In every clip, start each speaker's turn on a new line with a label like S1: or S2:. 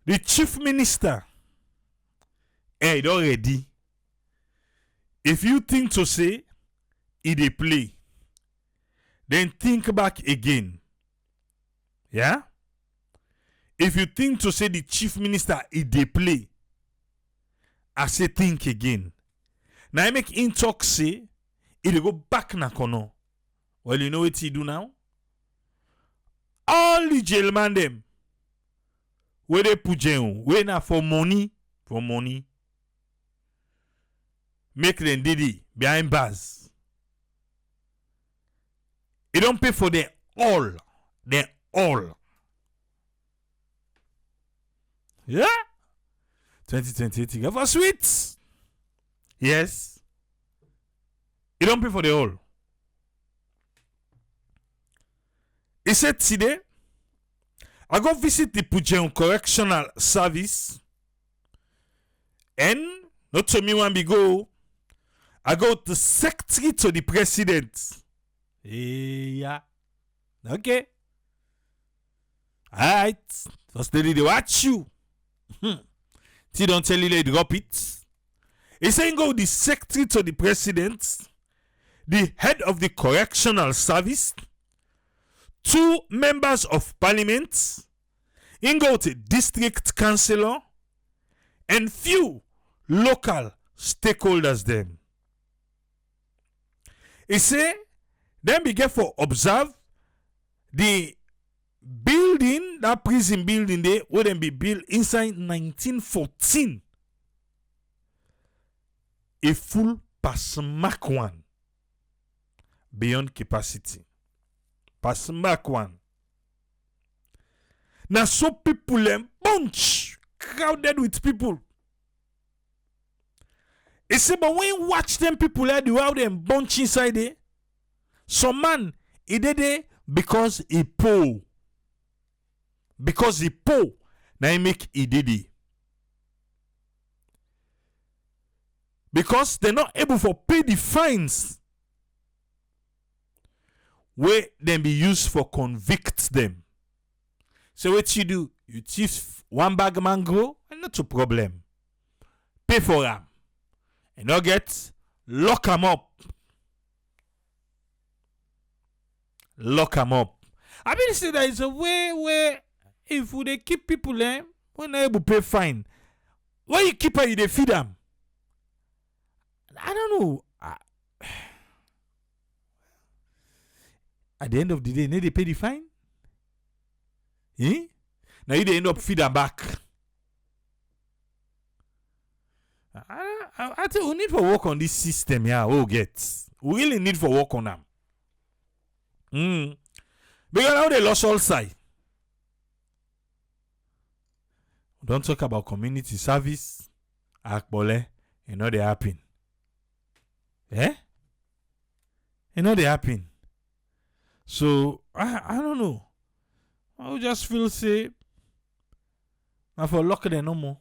S1: The chief minister, it already. If you think to say, it play, then think back again. Yeah? If you think to say the chief minister, it play, I say think again. Now I make him talk say, it go back na kono. Well, you know what he do now? All the jailman them, where they Pujehun, where na for money, make them diddy behind bars. It don't pay for them all. Yeah? 2028, you for sweets. Yes. It don't pay for the all. He said today, I go visit the Pujehun Correctional Service. And not to me one go. I go to secretary to the president. Yeah. Okay. Alright. First lady they watch you. Till don't tell you they drop it. He saying go the secretary to the president, the head of the correctional service, 2 members of parliament, in go to district councillor, and few local stakeholders them. He say, then we get for observe the building, that prison building there, wouldn't be built inside 1914. A full Pasmak one beyond capacity. Pasmak one. Now so people bunch crowded with people. He say, but when you watch them people there, you have them bunch inside there. Some man, he did it because he poor. Because he poor, now he make he did it. Because they're not able to pay the fines where then be used for convict them. So what you do? You thief 1 bag mango, and not a problem. Pay for them. And not get lock them up. Lock them up. I mean, say there is a way where if they keep people there, when they able to pay fine, why you keep her, you they feed them? I don't know. At the end of the day, they pay the fine. Eh? Now you they end up feed them back. I think we need to work on this system here. Yeah, we really need to work on them. Because now they lost all sight. Don't talk about community service. Akbole, you know they happen. Eh? You know they happen. So I don't know. I would just feel say I for lock them no more.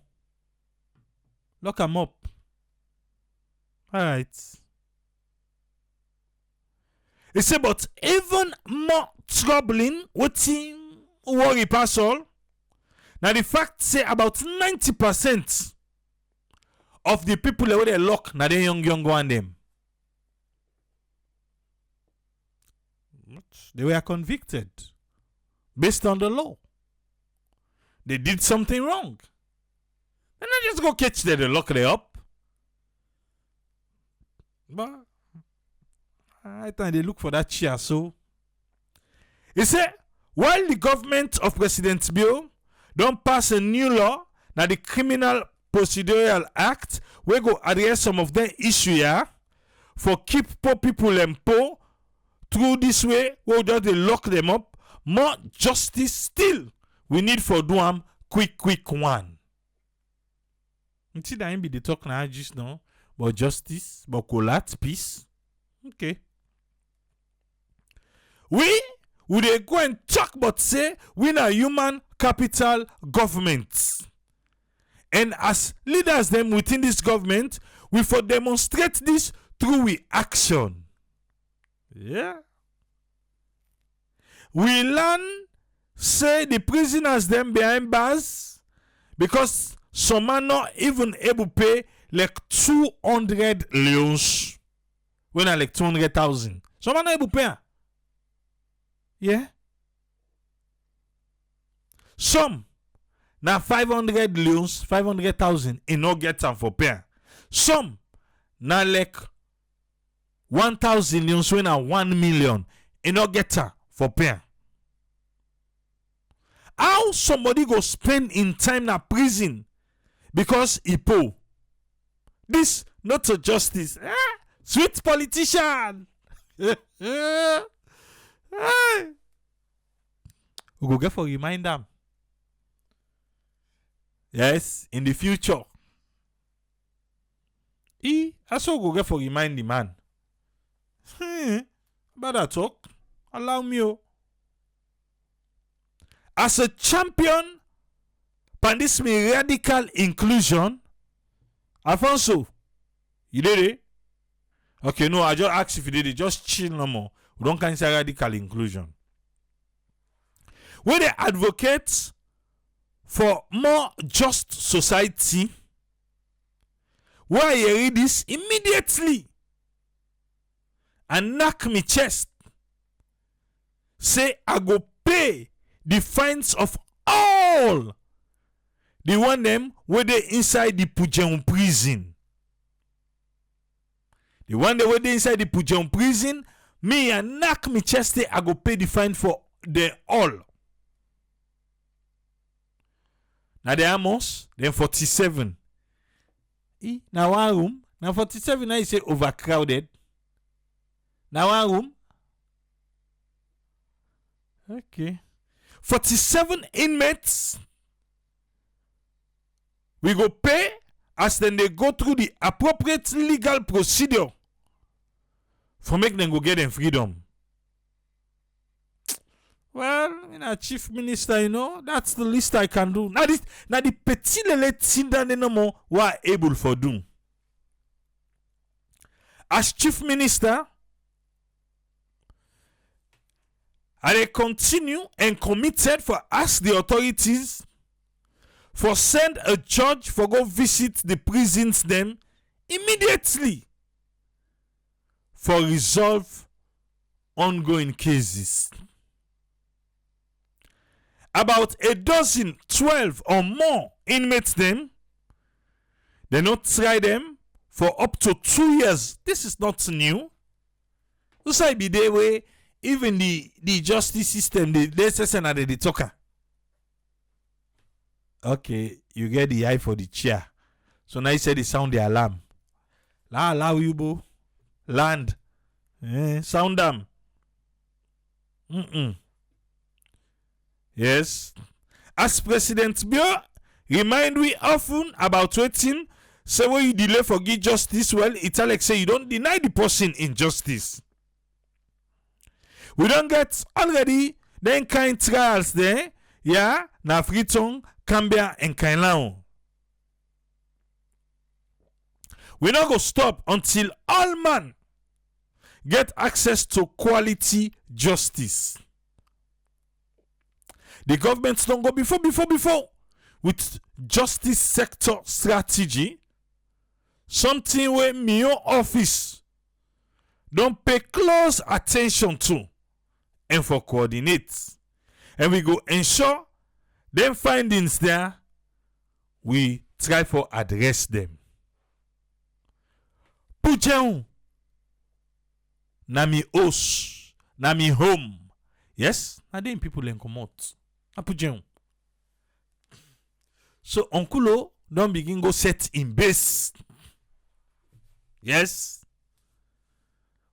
S1: Lock them up. Alright. He said, but even more troubling, what him worry pass all. Now the fact say about 90% of the people that they lock, now they young one them. They were convicted based on the law. They did something wrong. And I just go catch them and lock them up. But I think they look for that chair. So he said, while the government of President Bill don't pass a new law, now the Criminal Procedural Act, we go address some of the issue here for keep poor people and poor through this way, we'll just lock them up. More justice still we need for do am quick one. You see that be the talk now just now, but justice, but collapse, peace. Okay. We would go and talk but say we are human capital government. And as leaders them within this government, we for demonstrate this through we action. Yeah. We learn say the prisoners them behind bars Because some are not even able to pay like 200 leons. When I like 200,000. Some are not able to pay. Yeah. Some now 500 leons, 500,000 in no get time for pay. Some now like 1,000 leons when are 1 million in no get time for pay. How somebody go spend in time na prison because he poor? This not a justice. Sweet politician. We go get for remind them. Yes, in the future. I also go get for remind the man. About that talk. Allow me. Oh. As a champion, this me radical inclusion. Alfonso, you did it? Okay, no, I just asked if you did it. Just chill no more. We don't consider radical inclusion. When they advocate for more just society, why you read this immediately and knock me chest, say I go pay the fines of all the one them where they inside the Pujehun prison. The one they were inside the Pujehun prison, me and knock me chest, I go pay the fine for them all. Now the Amos, then 47. Now one room. Now 47 now you say overcrowded. Now one room. Okay. 47 inmates. We go pay as then they go through the appropriate legal procedure for make them go get them freedom. Well, chief minister, that's the least I can do. Now the petit lele tinda no more were able for do. As chief minister, I continue and committed for ask the authorities for send a judge for go visit the prisons them immediately for resolve ongoing cases. About a dozen, 12 or more inmates them, they not try them for up to 2 years. This is not new. This I be the way even the justice system they say na the talker. Okay, you get the eye for the chair. So now you say they sound the alarm. La allow you bo land. Sound them. Yes. As President Bio remind we often about waiting. So when you delay for give justice, well, it's like say you don't deny the person injustice. We don't get already then kind trials there. Yeah, na Freetown, Cambia, and Kailao. We not go stop until all man get access to quality justice. The government don't go before with justice sector strategy. Something where me office don't pay close attention to and for coordinate. And we go ensure them findings there, we try for address them. Pujehun na mi house, na mi home. Yes, na dem people len comot. Na Pujehun. So Onkulo don't begin go set in base. Yes.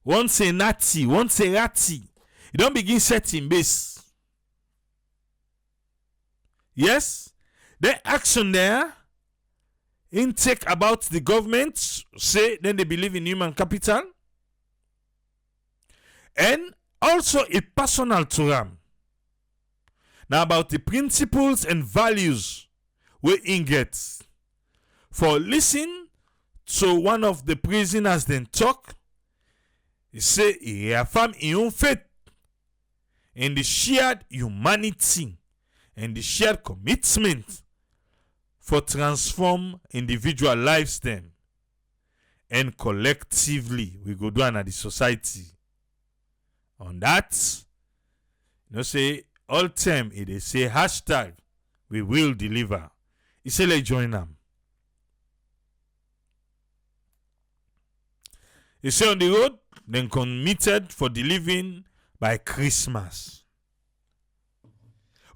S1: Once a nati, once a rati. You don't begin set in base. Yes. The action there. Intake about the government. Say then they believe in human capital. And also a personal to them. Now about the principles and values we in get. For listen to one of the prisoners then talk. He say he affirm his own faith in the shared humanity and the shared commitment for transform individual lives them, and collectively we go do another society. On that, say all time they say hashtag we will deliver. He say let's join them. He say on the road, then committed for delivering by Christmas.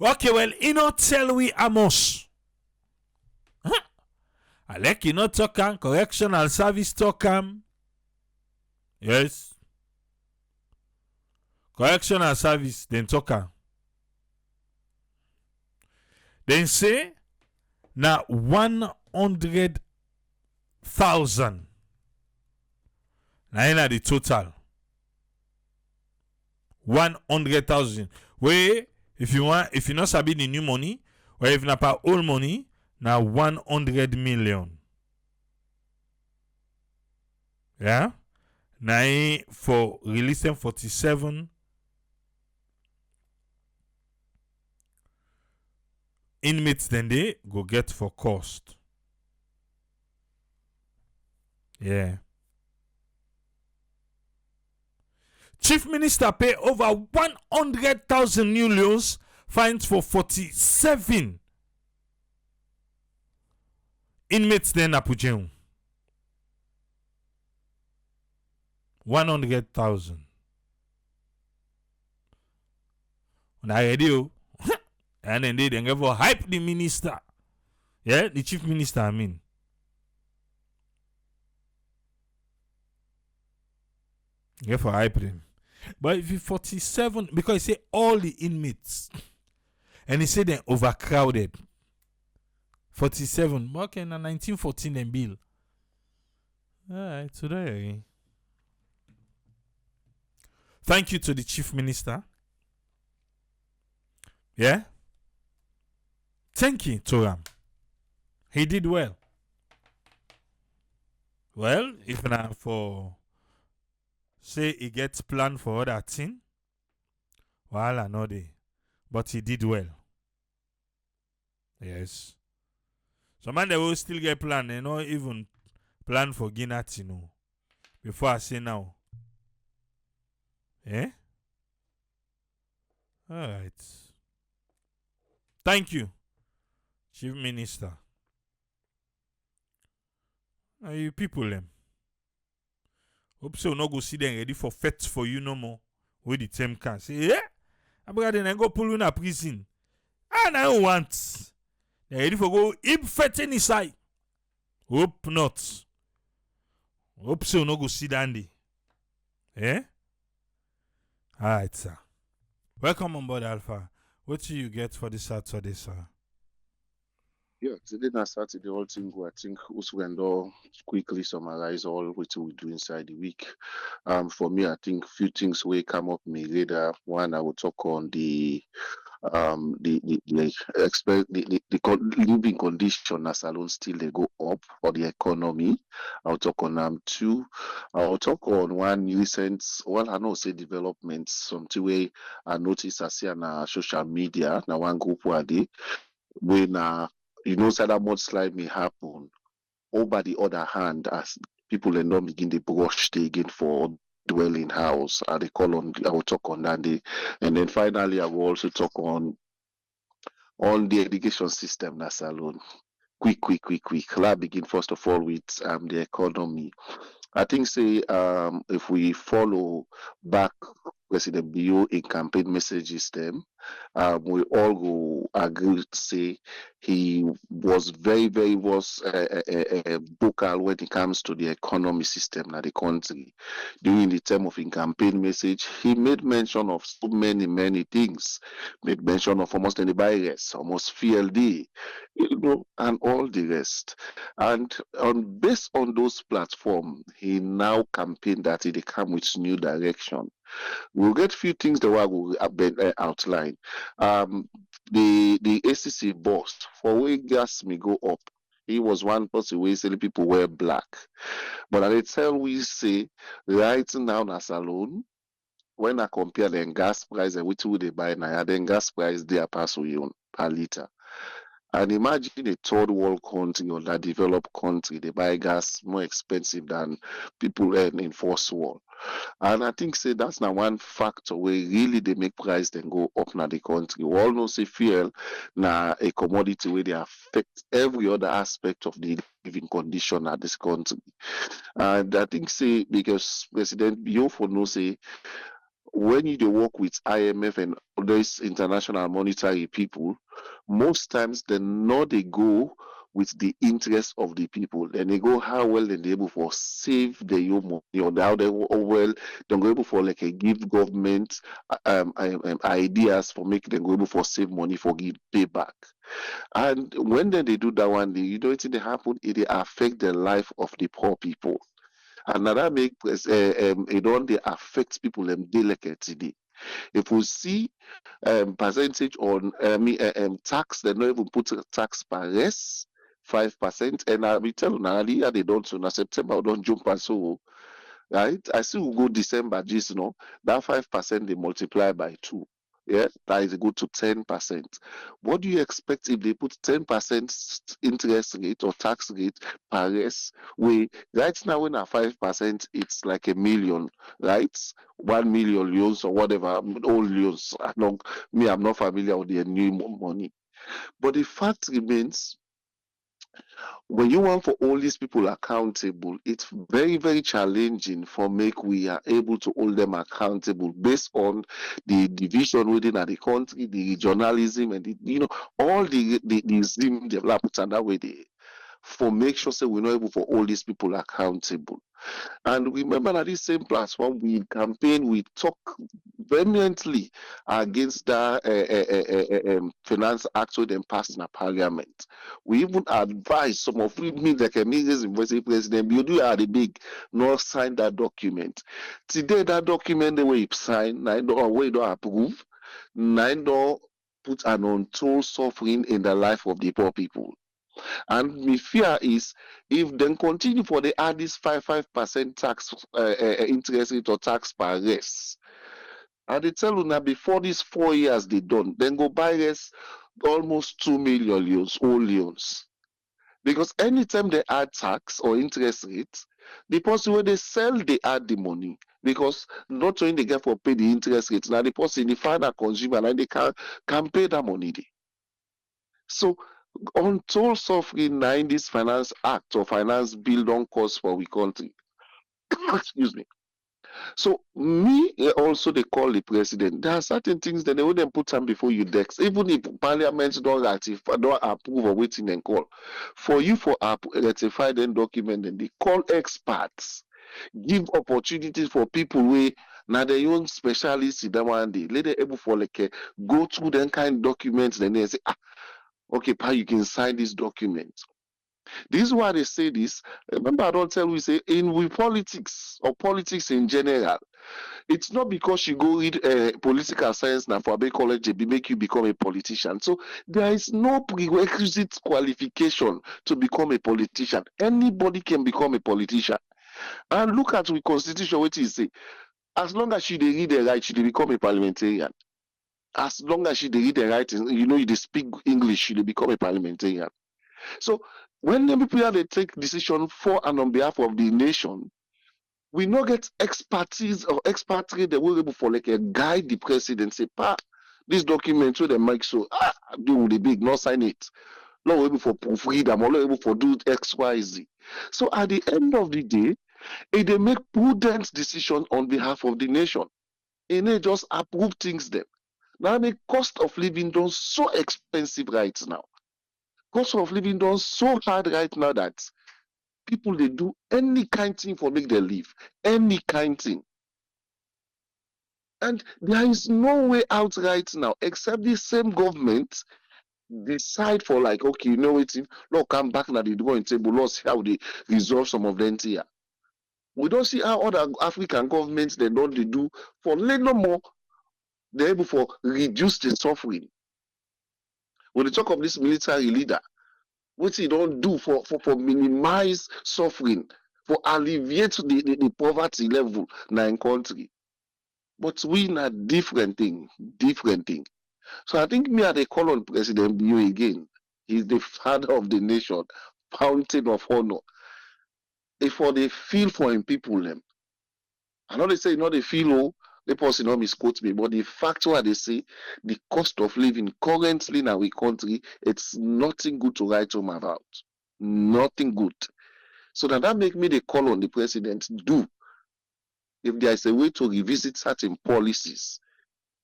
S1: Okay, well, tell we Amos. I like talk am, correctional service talk am. Yes. Correctional service, then talk am. Then say, now 100,000. Now the total. 100,000. Where if you not sabi the new money, or if not pa old money, now 100 million. Yeah? Now for releasing 47 inmates, then they go get for cost. Yeah. Chief Minister pay over 100,000 new loans, fines for 47 inmates then at Pujehun. 100,000. When I ready, and then they give hype the minister. Yeah, the chief minister, I mean. Give for hype him. But if you 47, because he say all the inmates, and he say they're overcrowded. 47, okay, in 1914 and bill. Alright, today. Thank you to the chief minister. Yeah? Thank you to him. He did well. Well, if not for say he gets planned for other thing, well, I know they, but he did well. Yes. Some man they will still get planned, they not even plan for Guinea, before I say now. Eh? All right. Thank you, Chief Minister. Now you people them. Hope so no go see them ready for fete for you no more. With the same can say, yeah, I'm going to go pull in a prison. And I don't want. They're ready for go hip fete inside. Hope not. Hope so no go see Dandy. Eh? Alright, sir. Welcome on board, Alpha. What do you get for this Saturday, sir?
S2: Yeah, today na Saturday, all thing I think also we can quickly summarize all what we do inside the week. For me, I think few things will come up me later. One, I will talk on the living condition as alone still they go up for the economy. I'll talk on two. I'll talk on one recent, well, I know say developments, something way I notice I see on social media. Now one group where they when say that mudslide may happen. Or by the other hand, as people end up begin the brush they again for dwelling house, they call on. I will talk on that day, and then finally I will also talk on the education system. That's alone. Quick. Let's begin first of all with the economy. I think say if we follow back President Bio in campaign messages them, we all go agree to say he was very vocal when it comes to the economy system in the country. During the term of in campaign message, he made mention of so many things. Made mention of almost any virus, almost FLD, and all the rest. And based on those platforms, he now campaigned that he come with new direction. We'll get few things that will outline. The ACC boss for where gas may go up. He was one person where say people wear black, but I tell we say right now as alone. When I compare the gas price and which would they buy now, then gas price they are pass per liter. And imagine a third world country or a developed country, they buy gas more expensive than people earn in first world. And I think say that's now one factor where really they make price then go up na the country. We all know say fuel na a commodity where they affect every other aspect of the living condition at this country. And I think say because President Biofo know say when you dey work with IMF and those international monetary people, most times they not they go with the interest of the people. Then they go how well they able for save the your money or how they well they go able for like a give government ideas for make them go able for save money for give payback. And when then they do that one, you know what they happen? It affect the life of the poor people. And now that make it don't they affect people them delicate today. If we see percentage on tax, they don't even put a tax per less 5%. And I will tell you now, they don't so now September don't jump and so right. I still will go December, just that 5% they multiply by two. Yeah, that is go to 10%. What do you expect if they put 10% interest rate or tax rate per less? We right now when at 5%, it's like a million, right? 1 million loans or whatever, all loans. I'm not familiar with the new money. But the fact remains, when you want for all these people accountable, it's very, very challenging for make we are able to hold them accountable based on the division within the country, the regionalism, and all the zim development and that way they for make sure say we're not able for all these people accountable. And remember that this same platform, we campaign, we talk vehemently against that finance act with them passed in a parliament. We even advise some of we mean like a vice president, you do are the big, not sign that document. Today, that document, the way you sign, I don't way don't approve, I don't put an untold suffering in the life of the poor people. And my fear is if they continue for the add this 5% tax interest rate or tax per rest. And they tell you now before these 4 years they done, then go buy rest almost 2 million loans, all loans. Because anytime they add tax or interest rates, the person when they sell, they add the money. Because not only they get for pay the interest rates, now the person, the final consumer, and they can pay that money. So untold suffering now in this finance act or finance bill don't cost for we country. Excuse me. So me also they call the president. There are certain things that they wouldn't put them before you desk. Even if parliament don't ratify, don't approve or waiting and call. For you for ratify then document, then they call experts. Give opportunities for people where now their own specialists in that one day. Let them able for like go through them kind of documents, then they say, okay, pa, you can sign this document. This is why they say this. Remember, I don't tell you, say, in with politics or politics in general, it's not because you go read political science now for Abbey College, they make you become a politician. So there is no prerequisite qualification to become a politician. Anybody can become a politician. And look at the constitution, what is say. As long as she they read the right, she they become a parliamentarian. As long as she they read the right, they speak English, she they become a parliamentarian. So when the people they take decision for and on behalf of the nation, we not get expertise or expatriate that will able for like a guide the president say, pa, this document where they make so do the big, not sign it. Not able for freedom, or not able for do XYZ. So at the end of the day, they make prudent decision on behalf of the nation. And they just approve things them. Now the cost of living done so expensive right now. Cost of living done so hard right now that people they do any kind thing for make them live. Any kind thing. And there is no way out right now except the same government decide for like, okay, you know what, look, come back now, they do in table, let's see how they resolve some of them here. We don't see how other African governments they don't they do for little more, they're able for reduce the suffering. When they talk of this military leader, what he don't do for minimize suffering, for alleviate the poverty level in our country. But we not different thing, different thing. So I think me at a call on President Bio again. He's the father of the nation, fountain of honor. If for they feel for him people them. I know they say not they feel oh, the person not misquote me, but the fact where they say the cost of living currently in our country, it's nothing good to write home about. Nothing good. So that make me the call on the president do if there is a way to revisit certain policies,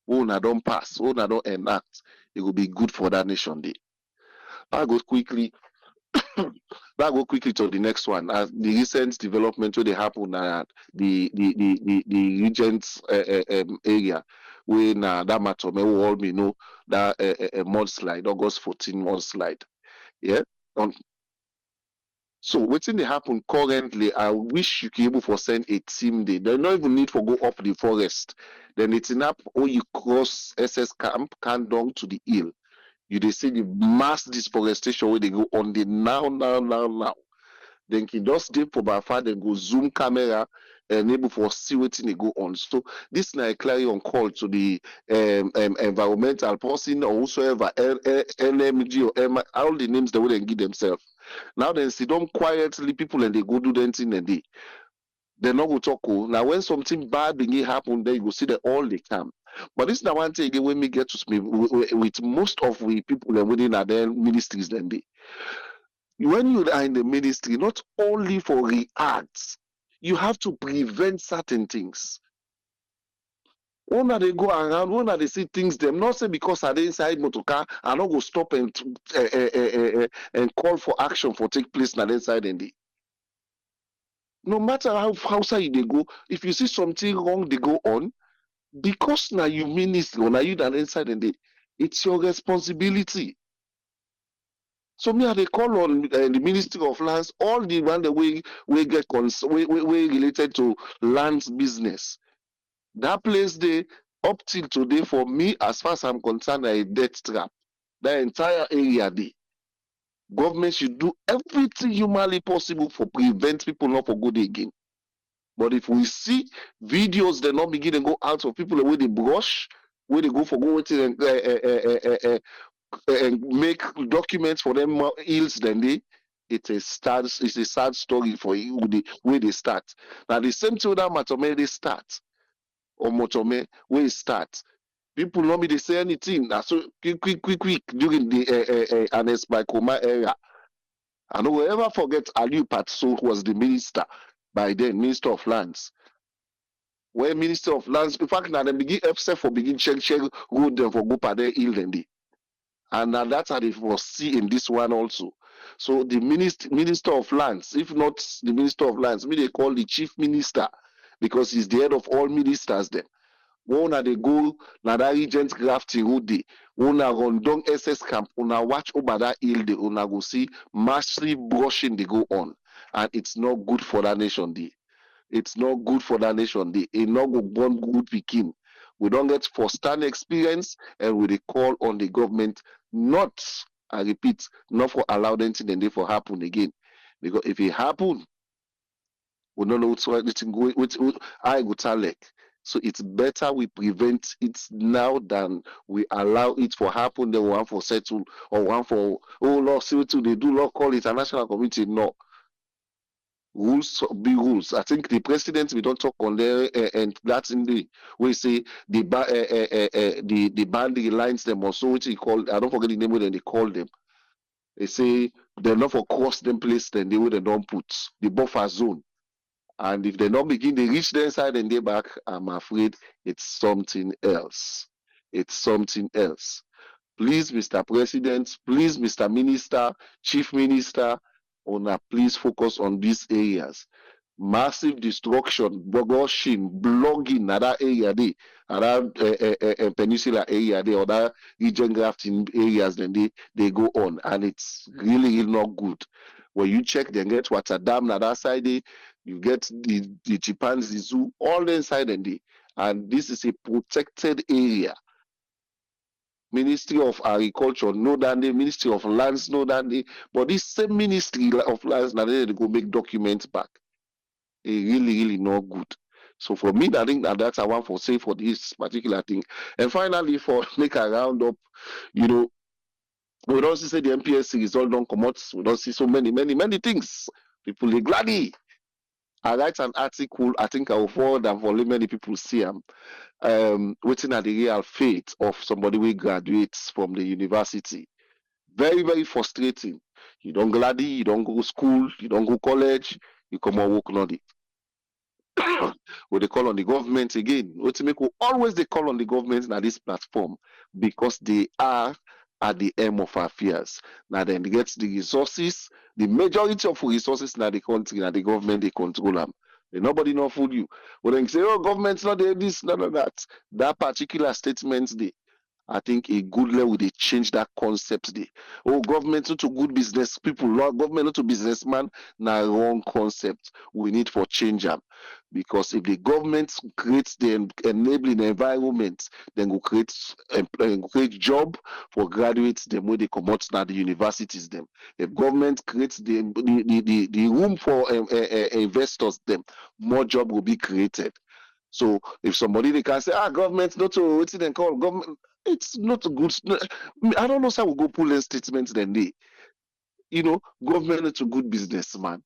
S2: when I don't pass, when I don't enact, it will be good for that nation day. I go quickly to the next one. As the recent development where they happen at the Regents area, where that matter may all me know that mudslide, August 14 mudslide. Yeah. On, so waiting they happen currently. I wish you could able for send a team there. They don't even need for go up the forest. Then it's enough or you cross SS camp, can down to the hill. You they see the mass deforestation where they go on the now. Then he just did for by far, then go zoom camera and able for see what they go on. So this now clearly on call to the environmental person or whosoever NMG or all the names they wouldn't give themselves. Now then sit down quietly, people and they go do their thing and they not go talk. Now when something bad begin happen, then you go see that all they come. But this now one thing again when we get to speak with most of the people that within their ministries then they when you are in the ministry, not only for reacts, you have to prevent certain things. When they go around, when they see things, them not say because are they inside motorcar, I not go stop and call for action for take place na inside and they. No matter how side they go, if you see something wrong, they go on because now you ministry or now you that inside and they, it's your responsibility. So me they call on the Ministry of Lands, all the one the way we get way related to lands business. That place they up till today for me, as far as I'm concerned, a death trap. The entire area there. Government should do everything humanly possible for prevent people not for good again. But if we see videos, they not begin to go out of people the way they brush, where they go for go and make documents for them ills, then they it's a sad story for you the way they start. Now the same thing with that Matome they start or Motome where it start. People know me they say anything. Now so quick during the Anes by Koma era. I know we'll ever forget Aliu Patso who was the minister by then, Minister of Lands. Where Minister of Lands, in fact, now they begin upset for begin check road them for go pa their ill then they. And that's how they foresee in this one also. So the minister of lands, if not the minister of lands, me they call the chief minister because he's the head of all ministers. Then one they go na that regent grafting who they una run down SS camp, una watch over that hill, they una go see massive brushing they go on, and it's not good for that nation. It's not good for that nation. They not go born good pikin. We don't get first-hand experience, and we call on the government not, I repeat, not for allow them to for happen again. Because if it happen, we don't know what's going I go tell like. So it's better we prevent it now than we allow it for happen. Then one for settle or one for Lord settle. They do not call international community. No, rules be rules. I think the president we don't talk on there, and that's in the we say the boundary lines them or so which he called. I don't forget the name when they call them. They say they're not for cross them place, then they would don't put the buffer zone. And if they not begin they reach their side and they back, I'm afraid it's something else. It's something else. Please, Mr. President, please, Mr. Minister, Chief Minister, please focus on these areas. Massive destruction, bogoshing, blogging, that area there, that peninsula area there, or that region grafting areas, then they go on, and it's really not good. When you check, then get water dam, that side there, you get the chimpanzee zoo, all inside and this is a protected area. Ministry of Agriculture, no dandy, Ministry of Lands, no dandy. But this same Ministry of Lands, now they go make documents back. It really not good. So for me, I think that's I want for say for this particular thing. And finally, for make a round up, you know, We don't see say the MPSC result don't come out. We don't see so many things. People they gladly. I write an article. I think I will forward and for many people see them. Waiting at the real fate of somebody who graduates from the university. Very frustrating. You don't gladly, you don't go school, you don't go college, you come and work on it. What they call on the government again. What make we always they call on the government na this platform because they are at the aim of affairs. Now then they get the resources, the majority of resources in the country, and the government they control them. Nobody know fool you. When they say, oh, government's not there, this, not that. That particular statement they I think a good level they change that concept there. Oh, government not to good business people, government not to businessman, na wrong concept. We need for change them. Because if the government creates the enabling environment, then go create job for graduates, them where they come out now the universities them. If government creates the room for investors, them more job will be created. So if somebody they can say, government not to what's it then call government, it's not a good. I don't know how we go pull in statements then they, government is a good businessman.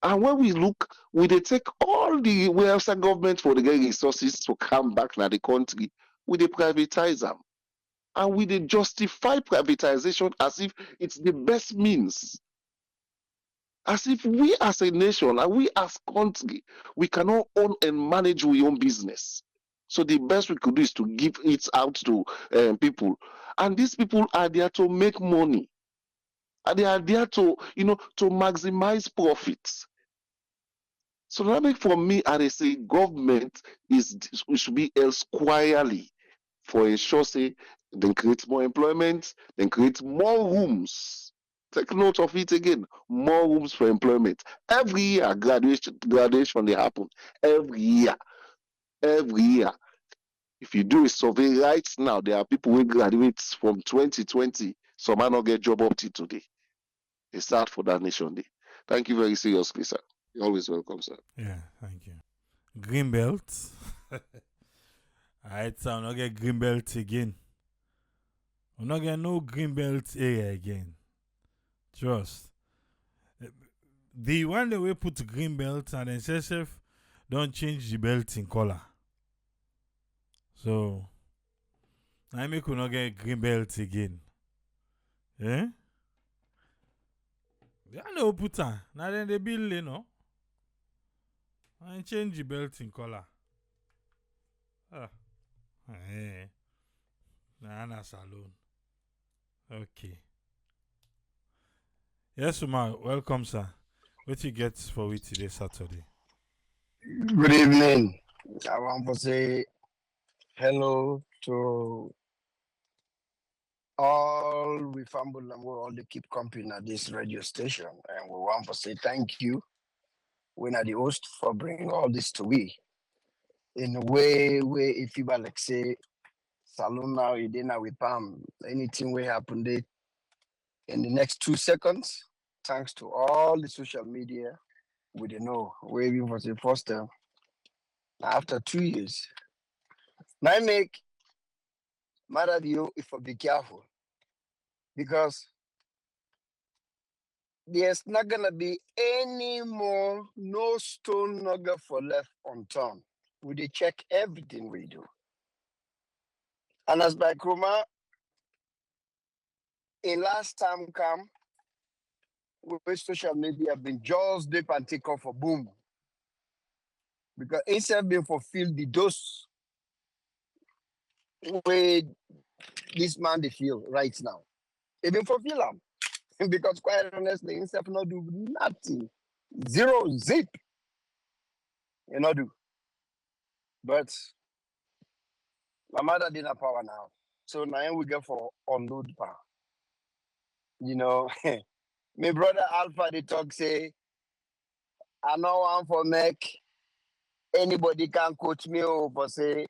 S2: And when we look, we they take all the welfare government for the getting resources to come back now the country, we they privatize them. And we they justify privatization as if it's the best means. As if we as a nation and we as country, we cannot own and manage our own business. So the best we could do is to give it out to people. And these people are there to make money. And they are there to maximize profits. So that make for me, I say government should be held squarely for ensure say then create more employment, then create more rooms. Take note of it again. More rooms for employment. Every year, graduation they happen. Every year. Every year. If you do a survey right now, there are people who graduate from 2020. Some might not get job up till today. It's sad for that nation day. Thank you very seriously, sir. You're always welcome, sir.
S1: Yeah, thank you. Greenbelt. Alright, so I'm not get Greenbelt again. I'm not get no Greenbelt area again. Trust. The one that we put Greenbelt and then SSF don't change the belt in color. So I make we not get Greenbelt again. Eh? Yeah, no put on. Now then they build, and change the belt in color. Ah. Eh. Nah, salon. Okay. Yes, Umar. Welcome, sir. What you get for we today, Saturday?
S3: Good evening. I want to say hello to all we fumble and we all they keep company at this radio station. And we want to say thank you, when are the host, for bringing all this to we. In a way where if you like say salon now, you dinner with Pam, anything will happen there in the next 2 seconds, thanks to all the social media, we don't know where we was the first time. After 2 years. Now I make matter you if I be careful. Because there's not gonna be any more no stone nugget for left unturned. We dey check everything we do. And as by Kruma, in last time come, with social media been just dip and take off for boom. Because instead being fulfilled the dose way this man they feel right now. It been fulfill them. Because quite honestly, instead not do nothing. Zero zip. You know do. But my mother didn't power now. So now we get for unload power. You know, my brother Alpha they talk say, I know one for make anybody can coach me over say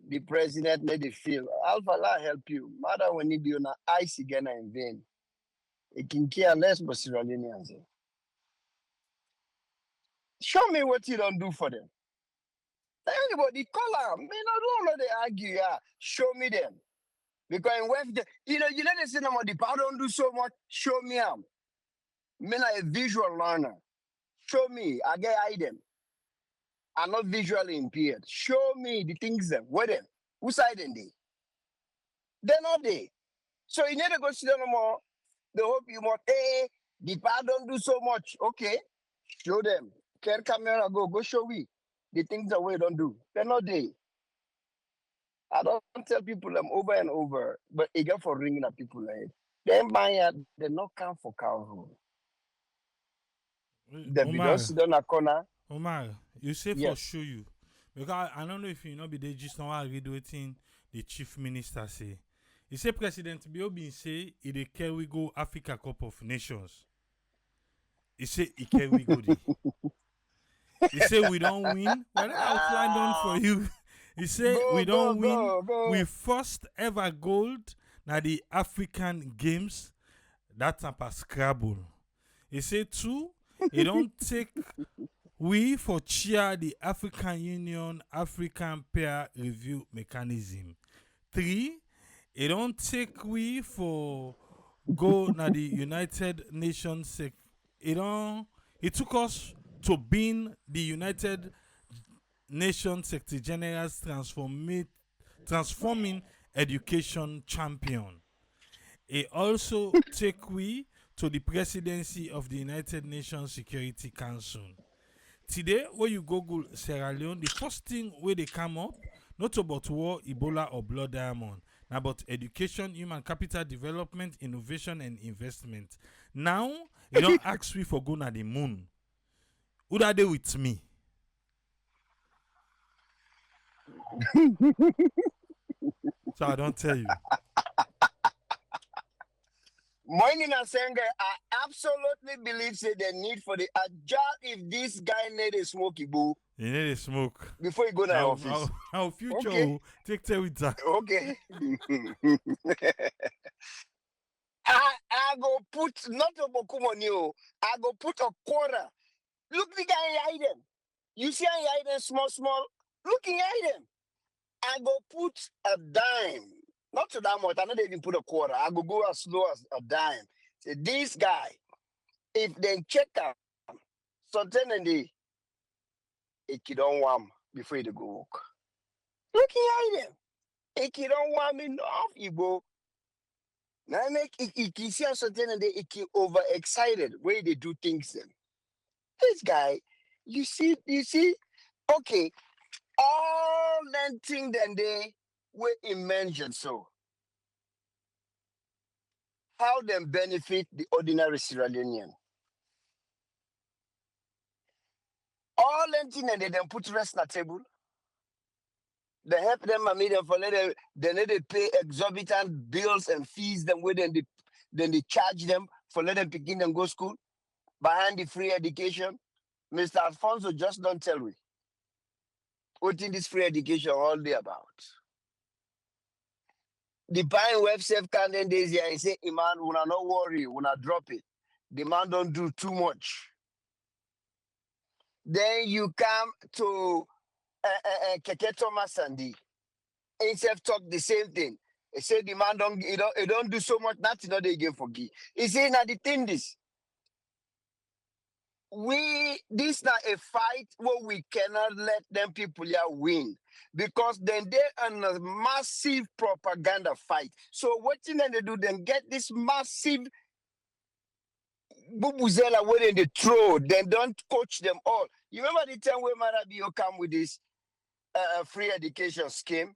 S3: the president made it feel. Alpha la help you. Matter when you be on ice again in vain. It can care less but Sierra Leoneans. Show me what you don't do for them. Anybody call them. Me not don't know they argue. Yeah. Show me them. Because in West, you let the cinema, the power don't do so much. Show me am. Me like a visual learner. Show me. I get item. I'm not visually impaired. Show me the things them. Where them? Who side them they? They're not there. So you need to go see them no more. They hope you more. Hey, the power don't do so much. Okay. Show them. Care camera go show me the things that we don't do. They're not there. I don't tell people them over and over, but it get for ringing at people like them buy they not come for cow. Them be don't
S1: Omar,
S3: sit on a corner.
S1: Omar, you say for
S3: Yes.
S1: show you. Because I don't know if you know be they just now I read wetin the chief minister say. He say President Bio bin say he dey carry go Africa Cup of Nations. He say he carry go there. He say we don't win. Well, I'll fly down for you. He say we don't win.
S3: Go.
S1: We first ever gold na the African Games. That type of Scrabble. He say two. He don't take we for chair the African Union African Peer Review Mechanism. 3. He don't take we for go na the United Nations. He took us to being the United Nations Secretary General's transforming education champion. He also take we to the presidency of the United Nations Security Council. Today, when you Google Sierra Leone, the first thing where they come up, not about war, Ebola, or blood diamond, now about education, human capital development, innovation, and investment. Now, you don't ask me for going to the moon. Who are they with me? So I don't tell you.
S3: Morning and saying I absolutely believe say the need for the agile if this guy need a smoky boo
S1: You need a smoke.
S3: before you go to the office.
S1: Our future
S3: Okay.
S1: will take care with that.
S3: Okay. I go put not a bokumonio. I go put a quarter. Look the guy hiding. You see I hiding small. Looking at him. I go put a dime. Not to that much. I not even put a quarter. I go as slow as a dime. Say this guy, if they check out something and they it don't want before they go work. Looking at him. It don't want me enough, Igbo. Now make it see something and they overexcited way they do things then. This guy, you see, okay, all them things then they were mentioned so. How them benefit the ordinary Sierra Leonean. All them things and they then put rest on the table. They help them and make them for later. They need to pay exorbitant bills and fees. Them with them, then they charge them for let them begin and go school behind the free education. Mr. Alfonso just don't tell me what in this free education all day about. The buying web safe can then days here and say, man, una not worry, una drop it. The man don't do too much. Then you come to Keke Thomas Sandy. Himself talk the same thing. He said the man don't do so much, that's not they again forgive. He said now the thing this not a fight where we cannot let them people here win. Because then they're on a massive propaganda fight. So what thing they do, then get this massive bubuzela where they throw, then don't coach them all. You remember the time where Marabio come with this free education scheme?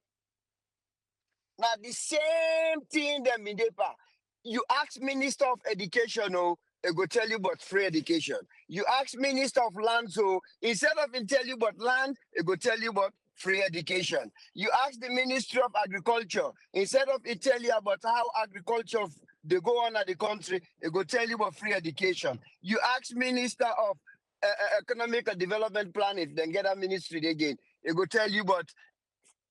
S3: Now the same thing them in Depa. You ask Minister of Education, they go tell you about free education. You ask Minister of Land, so instead of it tell you about land, they go tell you about free education. You ask the Ministry of Agriculture, instead of it tell you about how agriculture they go on at the country, they go tell you about free education. You ask Minister of Economic and Development Plan, if they get a ministry again, they go tell you about,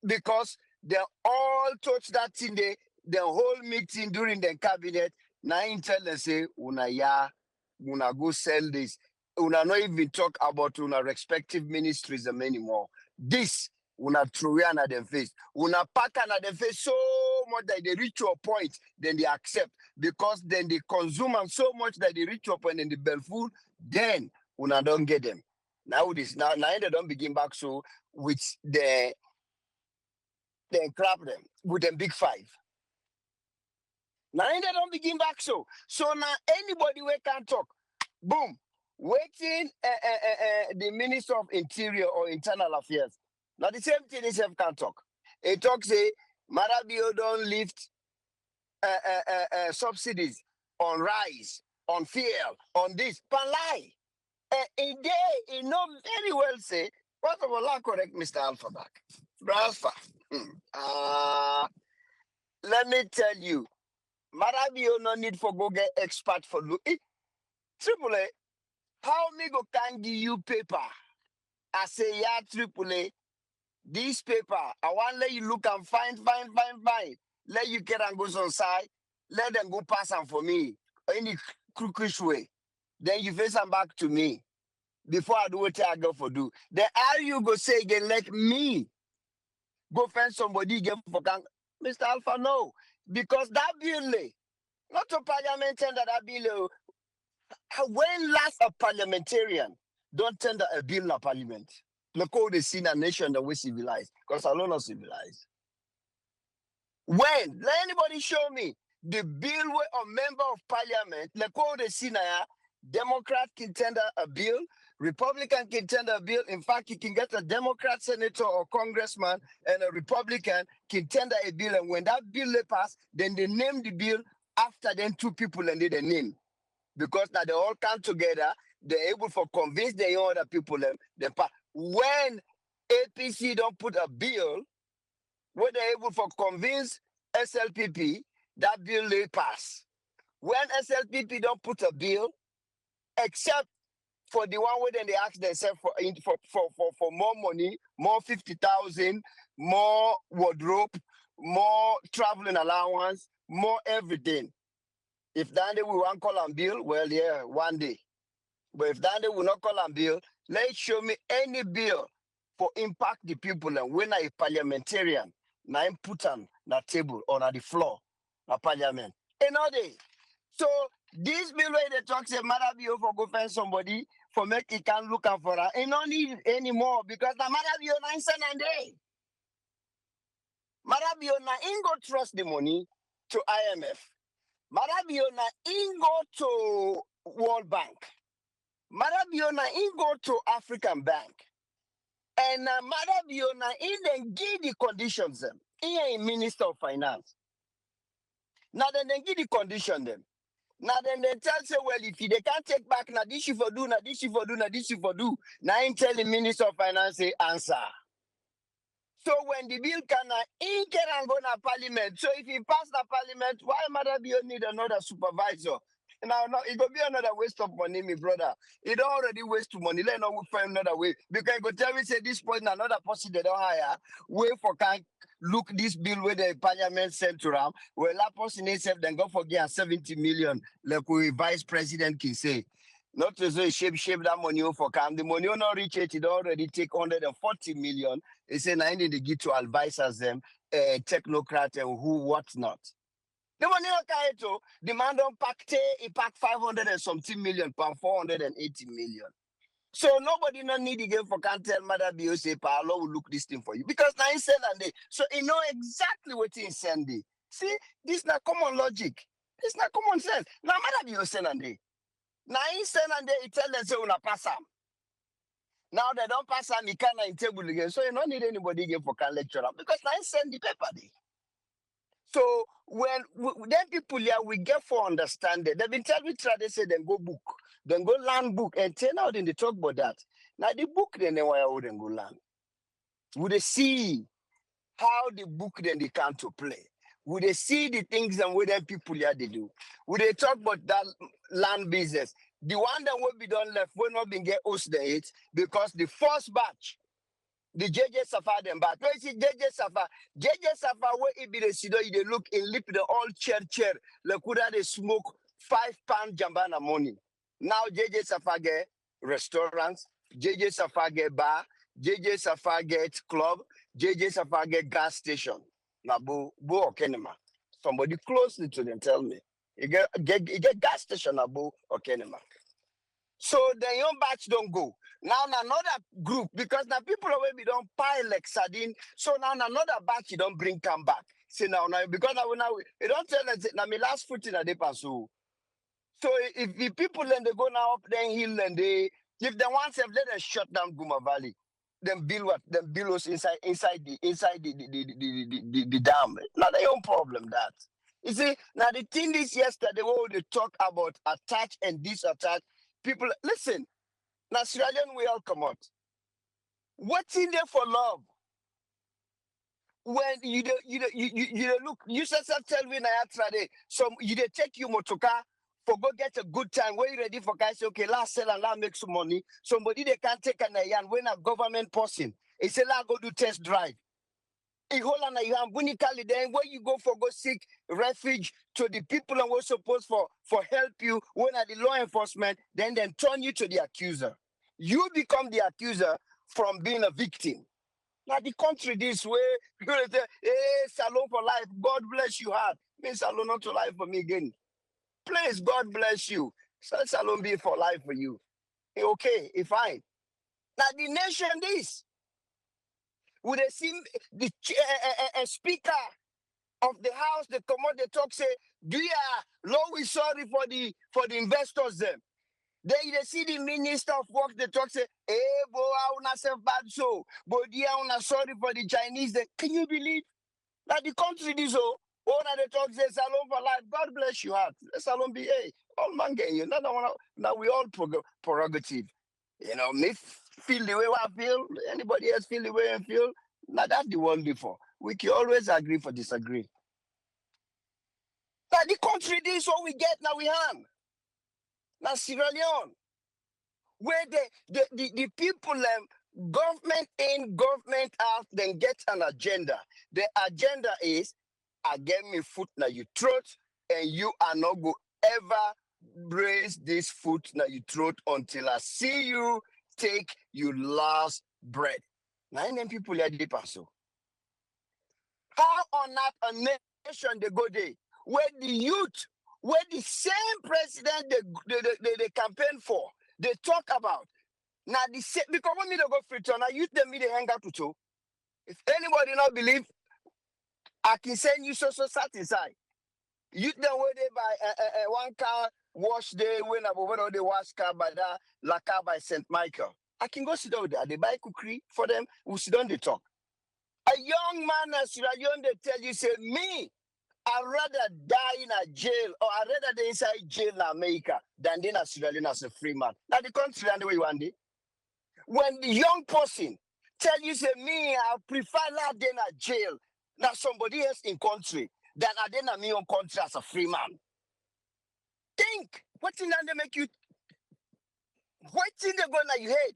S3: because they all touch that thing, the whole meeting during the cabinet, now tell them say, una go sell this. Una not even talk about una respective ministries anymore. This, una throw at them face. Una pack at them face so much that they reach to a point, then they accept. Because then they consume them so much that they reach to a point and they bell full, then una don't get them. Now they don't begin back so with the then clap them with them big five. Now they don't begin back so. So now anybody we can talk, boom, waiting the Minister of Interior or Internal Affairs. Now the same thing is can talk. It talks say Marabio don't lift subsidies on rice, on fuel, on this. But lie. He know very well say, first of all, I correct Mr. Alpha back. Alpha. Let me tell you, Marabio no need for go get expert for look. Triple A, how me go can give you paper? I say, yeah, Triple A, this paper, I want let you look and find. Let you get and go on side. Let them go pass them for me. Any crooked way. Then you face them back to me. Before I do what I go for do. Then how you go say again, let me go find somebody again for can Mr. Alpha, no. Because that bill, not a parliament tender that bill. When last a parliamentarian don't tender a bill in parliament? Look how they see a nation that we civilized. Because I not civilized. When? Let anybody show me the bill where a member of parliament, like how they see now, Democrat can tender a bill, Republican can tender a bill. In fact, you can get a Democrat senator or congressman and a Republican can tender a bill. And when that bill they pass, then they name the bill after them two people and they name. Because now they all come together, they're able to convince the other people them pass. When APC don't put a bill, where they're able to convince SLPP, that bill they pass. When SLPP don't put a bill, except for the one where then they ask themselves for more money, more 50,000, more wardrobe, more traveling allowance, more everything. If that day we want call on bill, well, yeah, one day. But if that day will not call on bill, let's show me any bill for impact the people. And when I parliamentarian, now I'm put on the table or on the floor of parliament. Another day. So this bill where they talk say Marabio for go find somebody for make it can look out for her. And not need anymore because the Marabio 9 cents a day. Marabio na ingo trust the money to IMF. Marabio na ingo to World Bank. Marabio na ingo to African Bank. And Marabio na in then give the conditions them. Here in Minister of Finance. Now then they give the condition them. Now then they tell say, well, if they can't take back, now this you for do, now this you for do, now this you for do. Now I'm telling Minister of Finance say answer. So when the bill can in can and go to parliament. So if he pass the parliament, why Marabio need another supervisor? Now it will be another waste of money, my brother. It don't already waste money. Let no find another way. Because go tell me say this point another person they don't hire. Wait for can look this bill where the parliament sent to them. Well, that person itself then go for get 70 million, like we vice president can say. Not to say shape that money for come. The money not reach it already take 140 million. It's say now they give to advisors them, technocrat and who what not. The money not the man don't he pack 500 and something million, pound 480 million. So nobody no need again for can tell Mother Bio say Paolo will look this thing for you. Because now he send and they so he know exactly what he send. See, this is not common logic. It's not common sense. Now Mother Bio send and they. Now he send and they tell them say una pass him. Now they don't pass him, he can't in table again. So you don't need anybody again for can lecture him. Because now he send the paper there. So when then people here we get for understanding. They've been telling me they say then go book, then go learn book and turn out in the talk about that. Now the book then why wouldn't go learn. Would they see how the book then they come to play? Would they see the things and what then people here they do? Would they talk about that land business? The one that will be done left will not be get host it because the first batch. The JJ Safa them back. Where is JJ Safa? JJ Safa where it be the sido they look in lip the all chair. Like could they smoke £5 jambana money. Now JJ Safa get restaurants, JJ Safa get bar, JJ Safa get club, JJ Safa get gas station. Now bo kenema. Somebody closely to them tell me. You get gas station above Okenema. So the young batch don't go. Now another group, because now people already don't pile like sardine. So now another batch you don't bring come back. See now because now you don't tell us now my last foot in a day pass. So if the people then they go now up then hill and they if they want to let them shut down Guma Valley, then build what? Then build us inside the dam. Not their own problem that. You see, now the thing is yesterday when they talk about attach and disattach, people listen. Now Sierra Leone we all come out. What's in there for love? When you look, you said tell me na yesterday. So you dey take you motoka for go get a good time. When you ready for guys, say, okay, last sell and last make some money. Somebody they can't take an ayan when a government person. He say, la go do test drive. In Holland, you have unically then where you go for go seek refuge to the people and we're supposed for help you when at the law enforcement, then turn you to the accuser. You become the accuser from being a victim. Now the country this way, people say, hey, salon for life, God bless you hard. Means salon not to life for me again. Please, God bless you. So salon be for life for you. Okay, fine. Now the nation this. Would they see the speaker of the house, they come out, they talk, say, dear, Lord, we sorry for the investors them. They see the minister of work, they talk, say, hey, boy, I wanna say bad so, but dear, I wanna sorry for the Chinese. Can you believe that the country this all that they talk, say, salon for life, God bless you heart. Salon be, hey, all man get you. Now we all prerogative. You know, me feel the way I feel, anybody else feel the way I feel. Now that's the world before. We can always agree for disagree. Now the country, this is what we get, now we have. Now Sierra Leone, where the people, government in, government out, then get an agenda. The agenda is, I get me foot now you throat, and you are not go ever raise this foot now you throat until I see you take your last breath. Now then people are deep so. How on earth a nation they go there where the youth, where the same president they campaign for, they talk about. Now the same because when me they go free turn, now youth them me they hang out to two. If anybody not believe, I can send you so satisfied. Youth them where they buy one car wash day when over they wash car by that la car by St. Michael. I can go sit down there. They buy cookery for them. We sit down they talk. A young man as Sierra Leone, they tell you, say, me, I'd rather die in a jail or I'd rather die inside jail in America than in a Sierra Leone as a free man. Now the country and the way you want it. When the young person tell you, say, me, I prefer not in a jail than somebody else in country than I then a me own country as a free man. Think, what's in that they make you, what's in the gun that you head?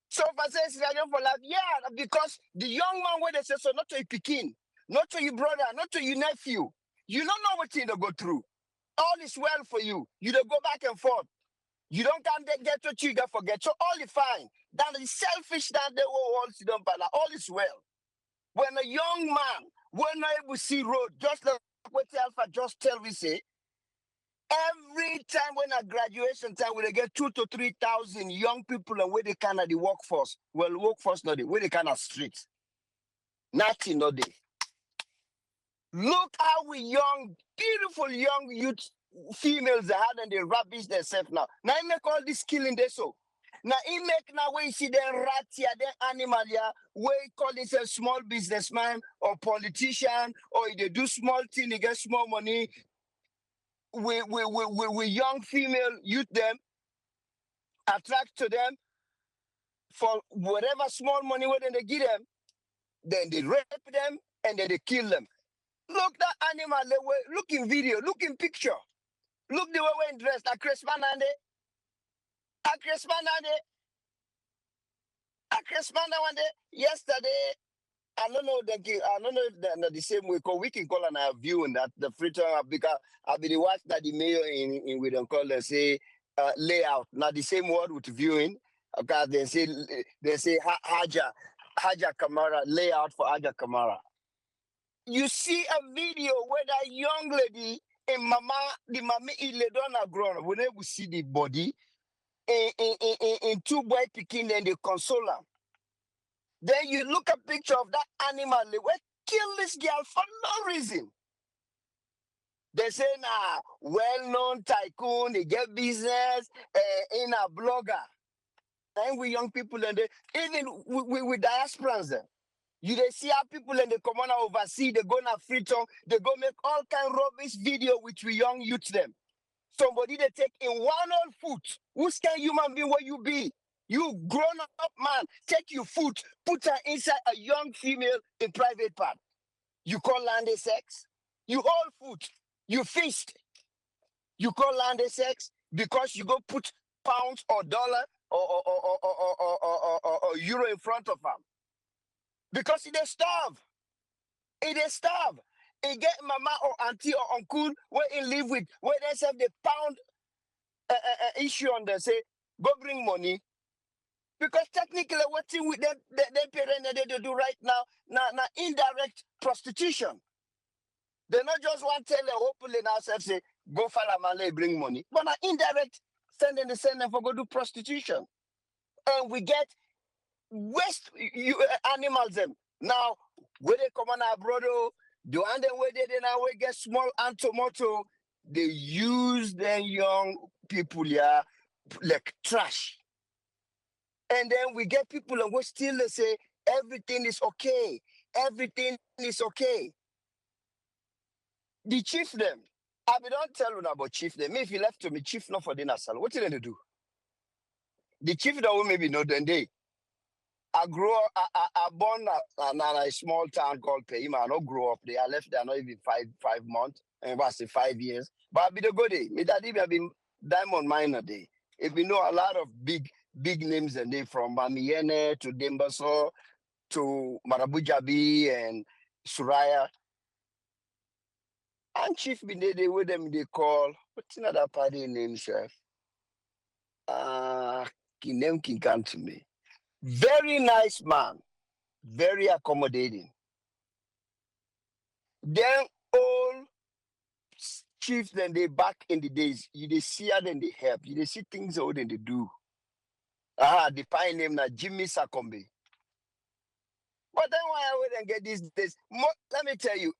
S3: So if I say Sierra Leone for life, yeah, because the young man where they say so, not to your Pekin, not to your brother, not to your nephew. You don't know what you go through. All is well for you. You don't go back and forth. You don't come get what you got forget. So all is fine. That is selfish that they all don't bala. All is well. When a young man, when I able to see road, just like what Alpha just tell me say, every time when a graduation time, when they get 2,000 to 3,000 young people and where they can at the workforce, well, workforce not where they can at streets. Nothing not there. Look how we young, beautiful young youth females that had and they rubbish themselves now. Now he make all this killing there so. Now he make now where you see them rat here, them animal here, where he call himself small businessman or politician, or they do small thing, they get small money. We young female youth them, attract to them for whatever small money where they give them, then they rape them and then they kill them. Look that animal, look in video, look in picture. Look the way we're dressed, a Chris Manande. A Chris Manande. A Chris Manande one day. Yesterday, I don't know if they're the same way, because we can call and have view in that the fritter because I'll be the watch that the mayor in we don't call say layout. Not the same word with viewing. Because they say Haja Kamara, layout for Haja Kamara. You see a video where that young lady and the mama ile dona grown. When they will see the body in two boy picking and they console her. Then you look a picture of that animal, they will kill this girl for no reason. They say, nah, well-known tycoon, they get business in a blogger. And we young people, and they, even with diasporans, they see how people and they come on overseas, they go on freedom, they go make all kind of rubbish video with we young youth them. Somebody they take in one old foot. Who's kind human being what you be? You grown up man, take your foot, put her inside a young female in private part. You call land a sex? You hold foot, you fist. You call land a sex because you go put pounds or dollar or euro in front of them. Because they starve. They starve. They get mama or auntie or uncle where he live with, where they have the pound issue on them, say, go bring money. Because technically, what thing with them parents they do right now, indirect prostitution. They not just want to tell them openly now, say, go follow Malay, bring money. But now indirect, send them for go do prostitution. And we get waste animals them. Now, where they come on abroad, the one them where they now we get small and tomato, they use them young people here like trash. And then we get people and we still they say everything is okay. Everything is okay. The chief them, I don't tell you about chief them. If you left to me, chief not for dinner salon, what did they do? The chief that will maybe know then they. I born in a small town called Pehima. I don't grow up there. I left there not even five months. And I say 5 years. But I be the good day. Me daddy have been diamond miner day. If we know a lot of big names and they from Mamiene to Dembaso to Marabujabi and Suraya. And chief be they with them they call what's another party name, chef? Name can come to me. Very nice man, very accommodating. Then all chiefs then they back in the days, you they see how then they help, you they see things how then they do. The pine name na Jimmy Sakombe. But then why I wouldn't get these days? Let me tell you,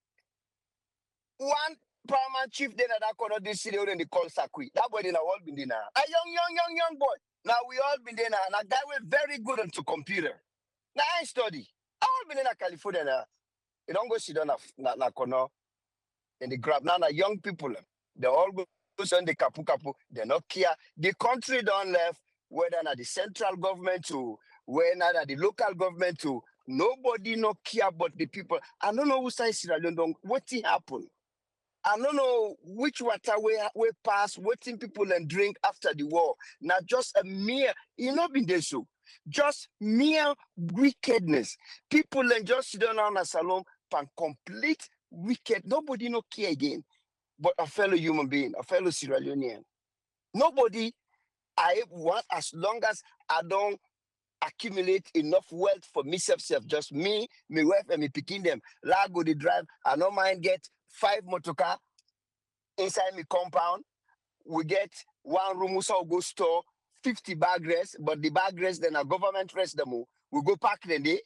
S3: one paramount chief then that corner this city when they call Sakui. That boy then all been there now. A young boy. Now we all been there now. And a guy was very good into computer. Now I study. I all been in California now. You don't go sit down na corner and they grab now young people. They all go send the kapu. They not care. The country don't left, whether na the central government to whether the local government to nobody no care about the people. I don't know who say Sierra Leone what happened. I don't know which water we pass, waiting people and drink after the war. Now just a mere, been there so. Just mere wickedness. People and just sit down on a salon and complete wicked. Nobody no care again. But a fellow human being, a fellow Sierra Leonean. Nobody I want as long as I don't accumulate enough wealth for myself, just me, my wife, and me picking them. La go the drive. I don't mind get 5 motorcar inside my compound. We get 1 room, so go store 50 bag rest, but the bag rest then a government rest them. We go pack the day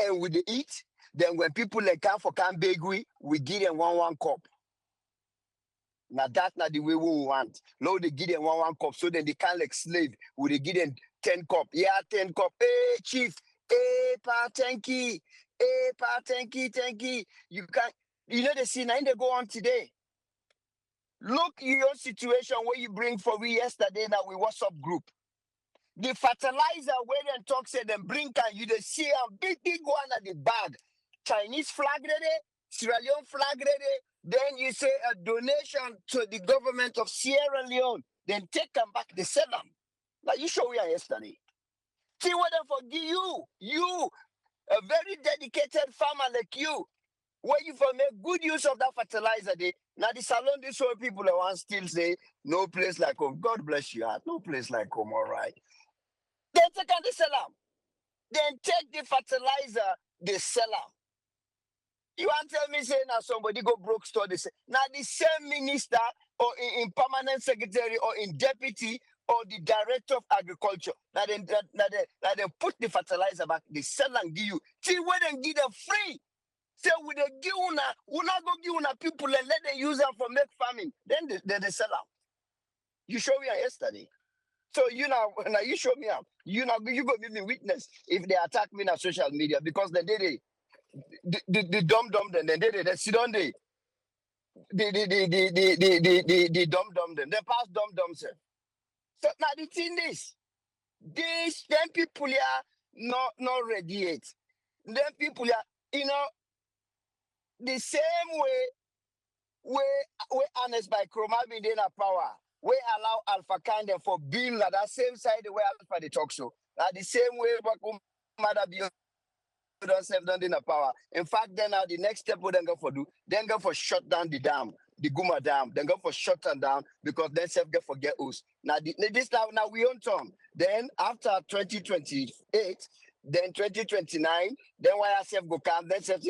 S3: and we eat. Then when people like come for can bakery, we give them one cup. Now that's not the way we want. Now they give them one cup, so then they can't like slave. We they give them 10 cup. Yeah, 10 cup. Hey, chief. Hey, pa, thank you. Hey, pa, thank you. You can't, they see now they go on today. Look your situation where you bring for me yesterday now with WhatsApp group. The fertilizer where them talk say them bring can you they see a big one at the bag. Chinese flag ready, Sierra Leone flag ready. Then you say a donation to the government of Sierra Leone. Then take them back, they sell them. Like you show me yesterday. See what them forgive you, a very dedicated farmer like you, where you for make good use of that fertilizer. Now the salon, this whole people that want still say, no place like home. God bless you, heart. No place like home, all right. Then take and they sell them. Then take the fertilizer, they sell them. You want to tell me say now somebody go broke store this now the same minister or in permanent secretary or in deputy or the director of agriculture that they put the fertilizer back, they sell and give you till when they give them free. Say with the give una go give una people and let them use them for make farming. Then they sell out. You show me yesterday. So you now you show me out. You go give me witness if they attack me on social media because they did it. The dumb then they did it. They sit on the dumb them. They pass dumb sir. So now the thing is, these them people here not radiate. Them people here, the same way honest by Chroma being in a power. We allow Alpha kind of for being like that same side the way Alpha the talk show. Now the same way Mother be don't have done in a power. In fact, then now the next step we then go for do, then go for shut down the dam, the Guma Dam, then go for shut them down because then self get forget us. Now this now we own Tom. Then after 2028, then 2029, then YSF go come, then self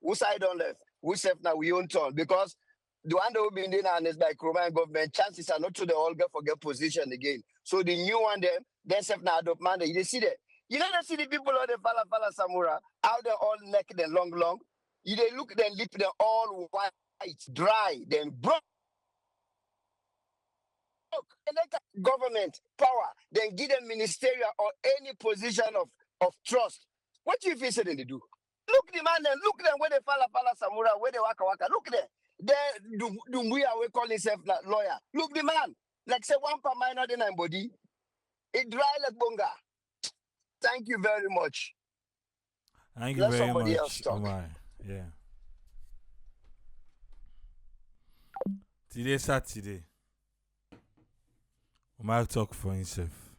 S3: who side on left, who self now we own Tom because the one that will be in the honest by Roman government, chances are not to the all get forget position again. So the new one then self now adopt man, you see that. You never see the people on the fala samura out there all naked and long. You they look then lip them all white, dry, then broke. And then government power, then give them ministerial or any position of trust. What do you feel saying they do? Look the man then, look them where they fala samura, where they waka. Look there. Then do we are we call himself lawyer. Look the man. Like say one per minor than body. It dry like bonga. Thank you very much.
S1: Thank you
S3: Let
S1: very
S3: somebody
S1: much,
S3: else talk.
S1: Omar. Yeah. Today, Saturday, Omar talk for himself.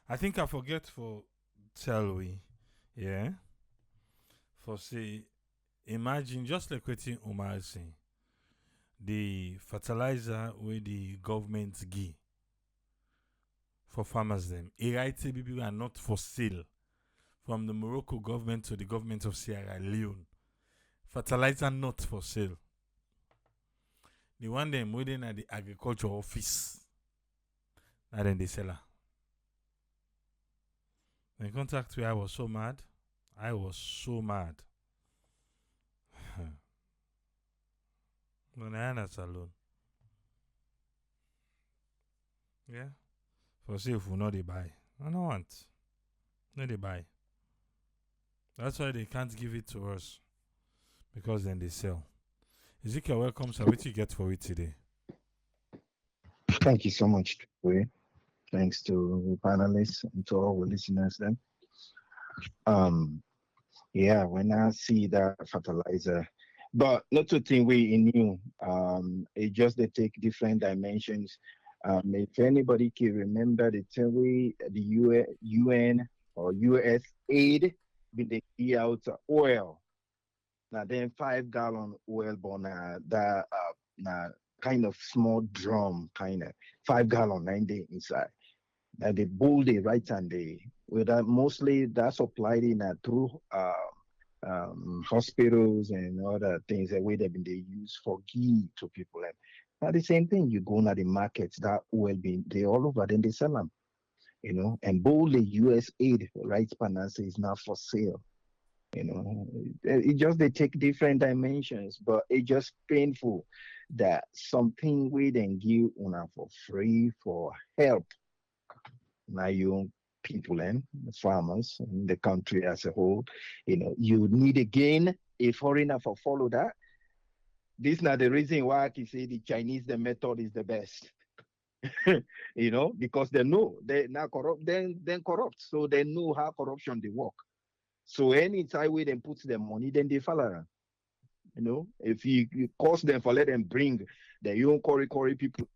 S1: I think I forget for tell we, yeah. For say, imagine just like what Omar is saying, the fertilizer where the government give for farmers them. People are not for sale. From the Morocco government to the government of Sierra Leone. Fertilizer not for sale. They want them waiting at the agriculture office. And then they sell her. In contact with I was so mad. I was so mad. When I am alone. Yeah. For say if we know they buy. I don't want. No they buy. That's why they can't give it to us. Because then they sell. Ezekiel, welcome. So what you get for it today?
S4: Thank you so much, Troy. Thanks to the panelists and to all the listeners then. Yeah, when I see that fertilizer, but not to think we in new. It just they take different dimensions. If anybody can remember the thing we the UN or US aid been they give out oil. Now then 5 gallon oil but now kind of small drum kind of 5 gallon 9 day inside. Now they bold it right and they with that mostly that's supplied in through hospitals and other things that way they've been they use for give to people. And now the same thing, you go now the markets that will be they all over, then they sell them, and boldly US aid right finance is not for sale. It just they take different dimensions, but it just painful that something we then give una for free for help now young people and farmers in the country as a whole. You need again a foreigner for follow that. This is not the reason why I can say the Chinese the method is the best. Because they know they now corrupt, then corrupt, so they know how corruption they work. So anytime we then put their money, then they follow. If you cost them for let them bring the young Corey people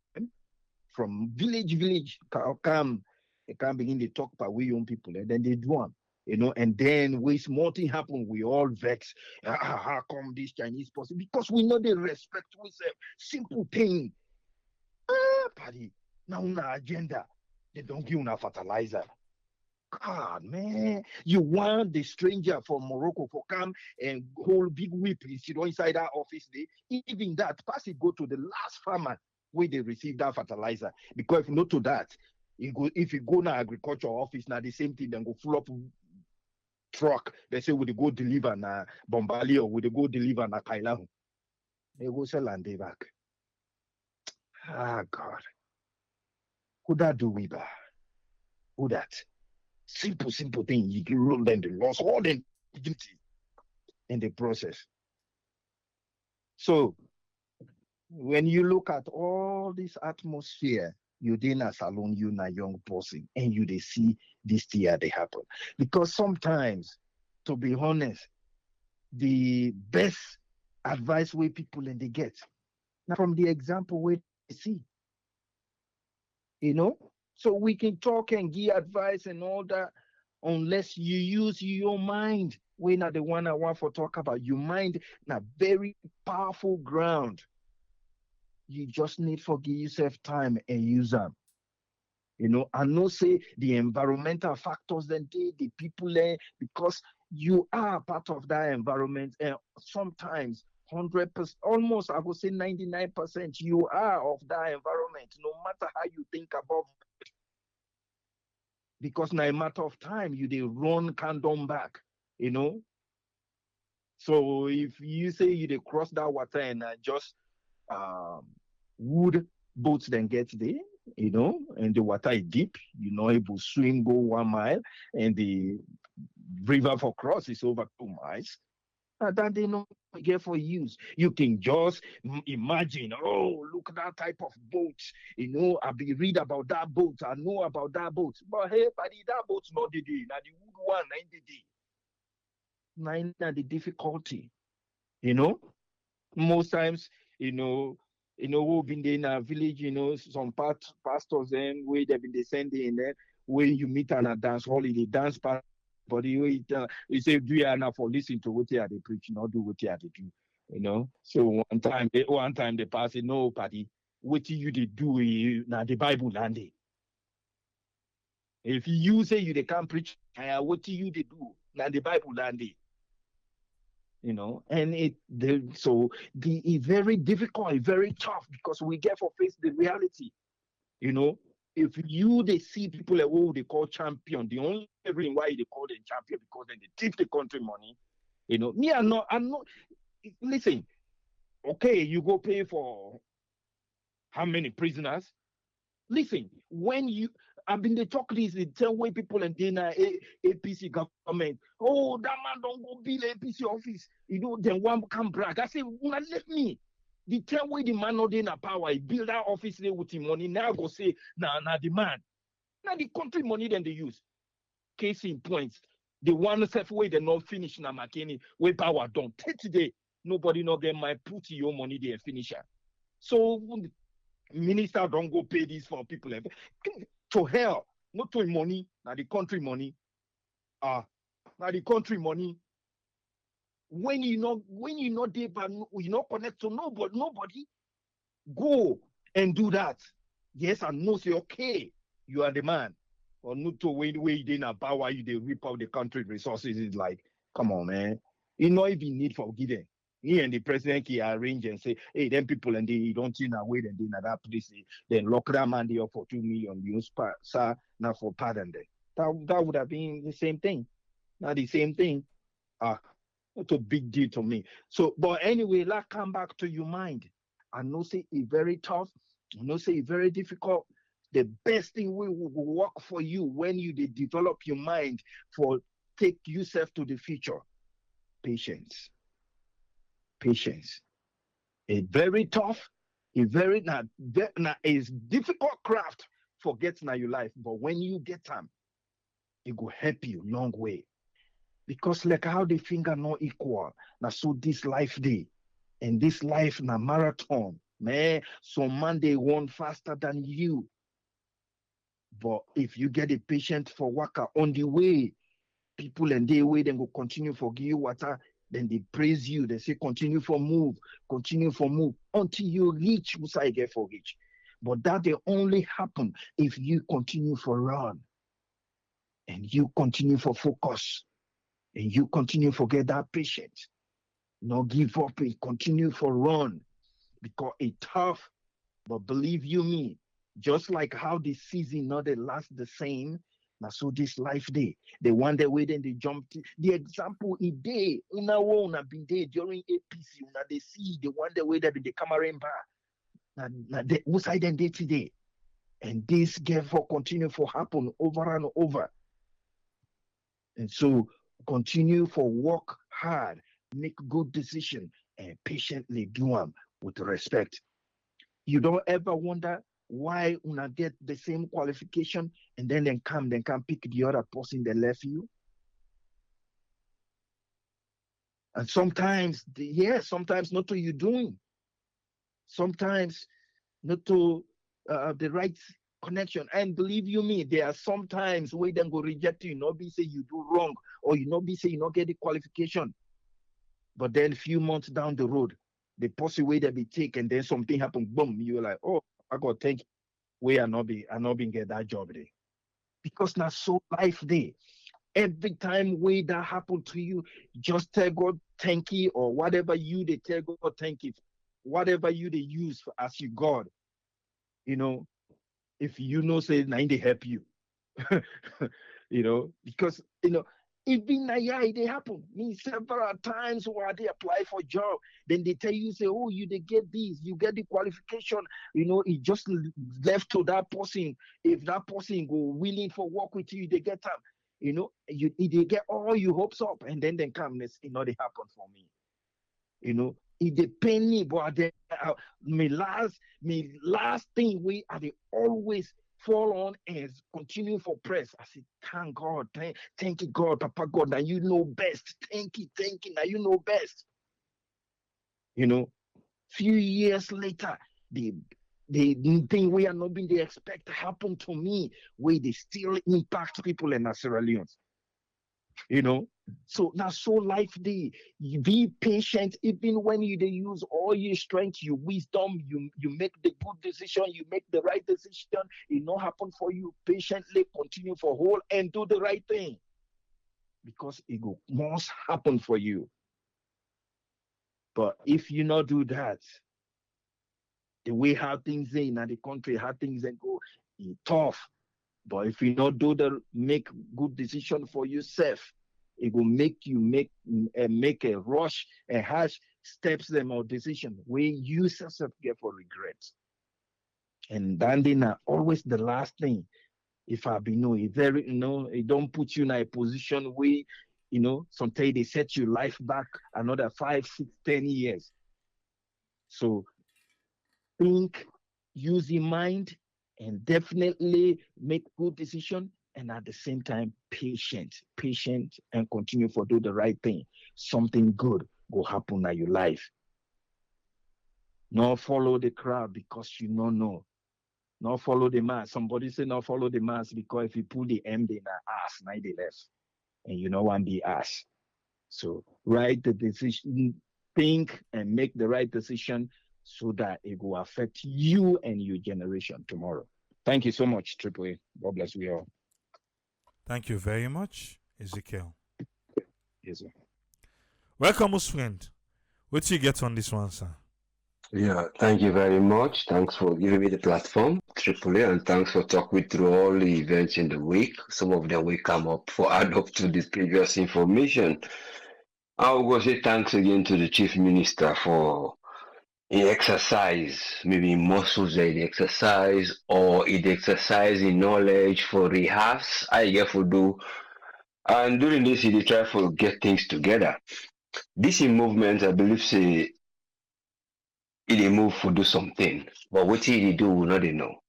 S4: from village come, they can't begin to talk about we young people, and then they do one. And then when small thing happen, we all vex. How come this Chinese person? Because we know they respect with them. Simple thing. Party. Now on agenda, they don't give una fertilizer. God, man, you want the stranger from Morocco for come and hold big whip, you sit inside that office there. Even that, pass it go to the last farmer where they receive that fertilizer. Because if not to that, if you go now agriculture office, now the same thing, then go full up truck. They say, would they go deliver na Bombali or would they go deliver na Kailahu? They go sell and they back. Ah, God. Who that do we ba? Who that? Simple thing. You can roll them the loss, all the duty in the process. So when you look at all this atmosphere, you in a salon, you a young person, and you they see this year they happen. Because sometimes, to be honest, the best advice way people and they get now from the example where they see, you know. So we can talk and give advice and all that, unless you use your mind. We're not the one I want for talk about. Your mind, not very powerful ground. You just need for give yourself time and use them. You know, I know say the environmental factors then the people there, because you are part of that environment, and sometimes 100%, almost I would say 99%, you are of that environment, no matter how you think about it. Because now a matter of time, you they run condom back, you know. So if you say you they cross that water and just um, wood boats then get there, you know, and the water is deep, you know, able to swim, go 1 mile, and the river for cross is over 2 miles. That they not get for use. You can just imagine, oh, look at that type of boat. You know, I be read about that boat. I know about that boat. But hey, buddy, that boat's not the day. Now the wood one, 90 day. Nine the difficulty, you know. Most times, who've been there in a village, pastors then where they've been descending in there, where you meet and a dance hall, in the dance part, but you say, do you enough for listen to what they are they preach, not do what they are they do, you know. So one time they pass it, no party, what you they do now the Bible landing. If you say you they can't preach, what you they do now the Bible landing. You know, and it's very difficult, very tough, because we get for face the reality. You know, if you they see people like who they call champion, the only reason why they call them champion because then they thief the country money. You know, me I'm not listen, okay, you go pay for how many prisoners? Listen, when you I've been the talk this, the tell way people and then APC government. Oh, that man don't go build APC office. You know, then one can brag. I say, well, let me. The tell way the man not in a power, he build that office there with him money. Now go say, nah, the man. Now the country money then they use. Case in points. The one self way they not finish na McKinney, way power done. Take today, nobody not get my put your money there finisher. So minister don't go pay this for people. To hell, not to money, now the country money. Now the country money. When you not there, but you not connect to nobody, go and do that. Yes, I know say okay, you are the man. Or not to wait you didn't about why you they rip out the country resources. Is like, come on, man. You not even need forgiving. He and the president can arrange and say, hey, them people and they don't see now wait and they not that place. Then lock that man there for 2 million. You sir, now for pardon them. That would have been the same thing. Not the same thing. Ah, it's a big deal to me. So, but anyway, let's come back to your mind. I know say it's very tough. I know say it's very difficult. The best thing will work for you when you develop your mind for take yourself to the future. Patience. Patience. It's very tough. It's very not it's difficult craft for getting your life. But when you get them, it will help you long way. Because like how the finger not equal. Now so this life day. And this life na marathon. Man, some man they run faster than you. But if you get a patient for worker on the way, people and they way then go continue for give you water, then they praise you. They say continue for move until you reach what I get for reach. But that they only happen if you continue for run. and you continue for focus, and you continue for get that patience. No give up, and continue for run because it tough. But believe you me, just like how the season not they last the same. Now so this life day, the one that wait and they jump. The example a day, una been there during APC, una they see the one that wait that the camera in bar. Now the who side and day today. And this get for continue for happen over and over. And so continue for work hard, make good decision, and patiently do them with respect. You don't ever wonder why una get the same qualification and then they can pick the other person that left you. And sometimes, sometimes not to you doing, sometimes not to the right connection. And believe you me, there are sometimes where they go reject you, not be say you do wrong, or you not be say you not get the qualification. But then a few months down the road, the possible way that be take, and then something happen, boom, you're like, oh, I got thank you. We are not be get that job there. Because now so life day. Every time way that happen to you, just tell God thank you, or whatever you they tell God thank you. Whatever you they use for, as you God. You know, if you know say now they help you. Because even yeah, they happen. Me several times where they apply for job, then they tell you say, oh, you they get this, you get the qualification. It just left to that person. If that person go willing for work with you, they get them. They get all your hopes up, and then they come. They happen for me. It depend me, but my last thing we are the always fall on is continue for press. I say, thank God, thank you, God, Papa God, now you know best. Thank you, now you know best. Few years later, the thing we are not being they expect to happen to me, where they still impact people in Sierra Leone. So now so life day, you be patient even when you they use all your strength, your wisdom, you make the good decision, you make the right decision, it not happen for you. Patiently continue for whole and do the right thing. Because it must happen for you. But if you not do that, the way how things in the country, how things go, it's tough. But if you not make good decision for yourself, it will make you make a rush and harsh steps them or decision where you yourself get for regrets. And then always the last thing, if I be it very it don't put you in a position where sometimes they set your life back another 5, 6, 10 years. So think, use your mind, and definitely make good decision, and at the same time patient, and continue for do the right thing. Something good will happen in your life. Not follow the crowd because you don't know. Not follow the mass. Somebody say not follow the mass because if you pull the M, they not ass, now they left, and you don't want to be ass. So write the decision, think, and make the right decision so that it will affect you and your generation tomorrow. Thank you so much, Triple A. God bless you all.
S1: Thank you very much, Ezekiel.
S4: Yes, sir.
S1: Welcome, most friend. What do you get on this one, sir?
S5: Yeah, thank you very much. Thanks for giving me the platform, Triple A, and thanks for talking through all the events in the week. Some of them will come up for add up to the previous information. I will say thanks again to the Chief Minister for in exercise, maybe muscles in exercise, or in exercise in knowledge for rehearse. I get for do. And during this, he try to get things together. This in movement, I believe, say, he move for do something. But what he do, we not know.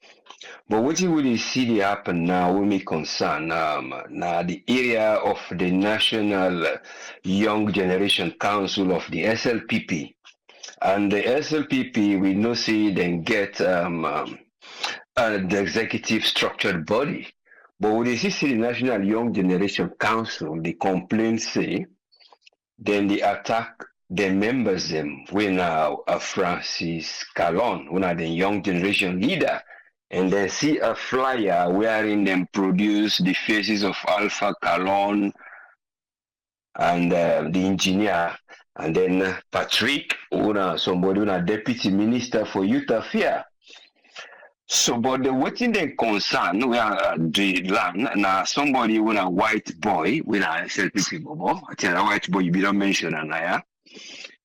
S5: But what you really see the happen now, we may concern now the area of the National Young Generation Council of the SLPP. And the SLPP, we know see then get the executive structured body. But when they see the National Young Generation Council, the complaints say, then they attack the members them. We now Francis Calon, one of the young generation leader. and then see a flyer wherein them produce the faces of Alpha Calon and the engineer, and then Patrick, somebody, deputy minister for youth affairs. So, but the waiting they concern, we are the land now. Somebody with a white boy, with a selfie bobo. I tell a white boy you don't mention and yeah.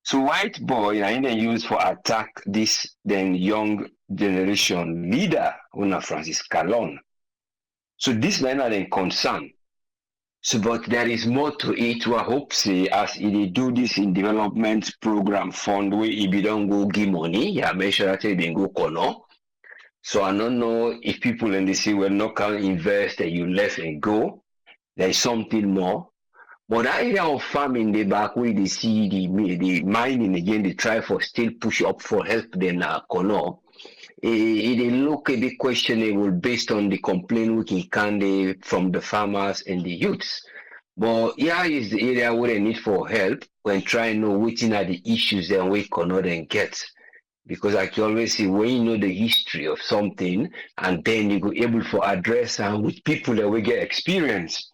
S5: So white boy, I then use for attack this then young generation leader, una Francis Calon. So this line are then concern. So, but there is more to it. We hope say as they do this in development program fund, where if you don't go give money, yeah, make sure that they go kono. So I don't know if people in the city will not can invest and you left and go. There is something more. But that area of farming, the back where they see the mining again, they try for still push up for help them kono. It look a bit questionable based on the complaint we can from the farmers and the youths. But here is the area where they need for help when trying to know which are the issues that we cannot then get. Because I can always say when you know the history of something and then you go able to address with people that we get experience.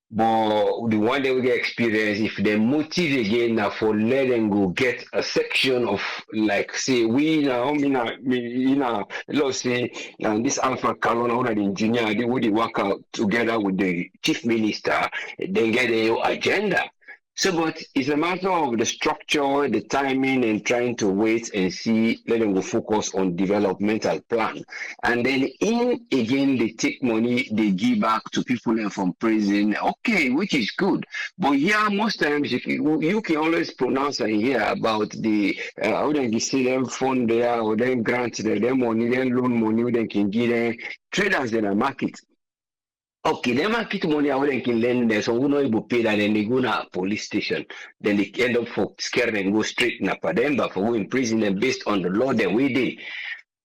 S5: But the one that we get experience, if the motive again now for let them go get a section of like say we now, let's say this Alpha Calona, the engineer, they would work out together with the chief minister, then get a agenda. So, but it's a matter of the structure, the timing, and trying to wait and see, let them go focus on developmental plan. And then in again, they take money, they give back to people from prison, okay, which is good. But yeah, most times you can always pronounce and hear about the, how they say them fund there, or then grant them money, then loan money, they can give them traders in the market. Okay, they might get money out and can lend there, so we know able to pay that, then they go to a police station. Then they end up for scared and go straight in a Pademba for going in prison them based on the law that we did.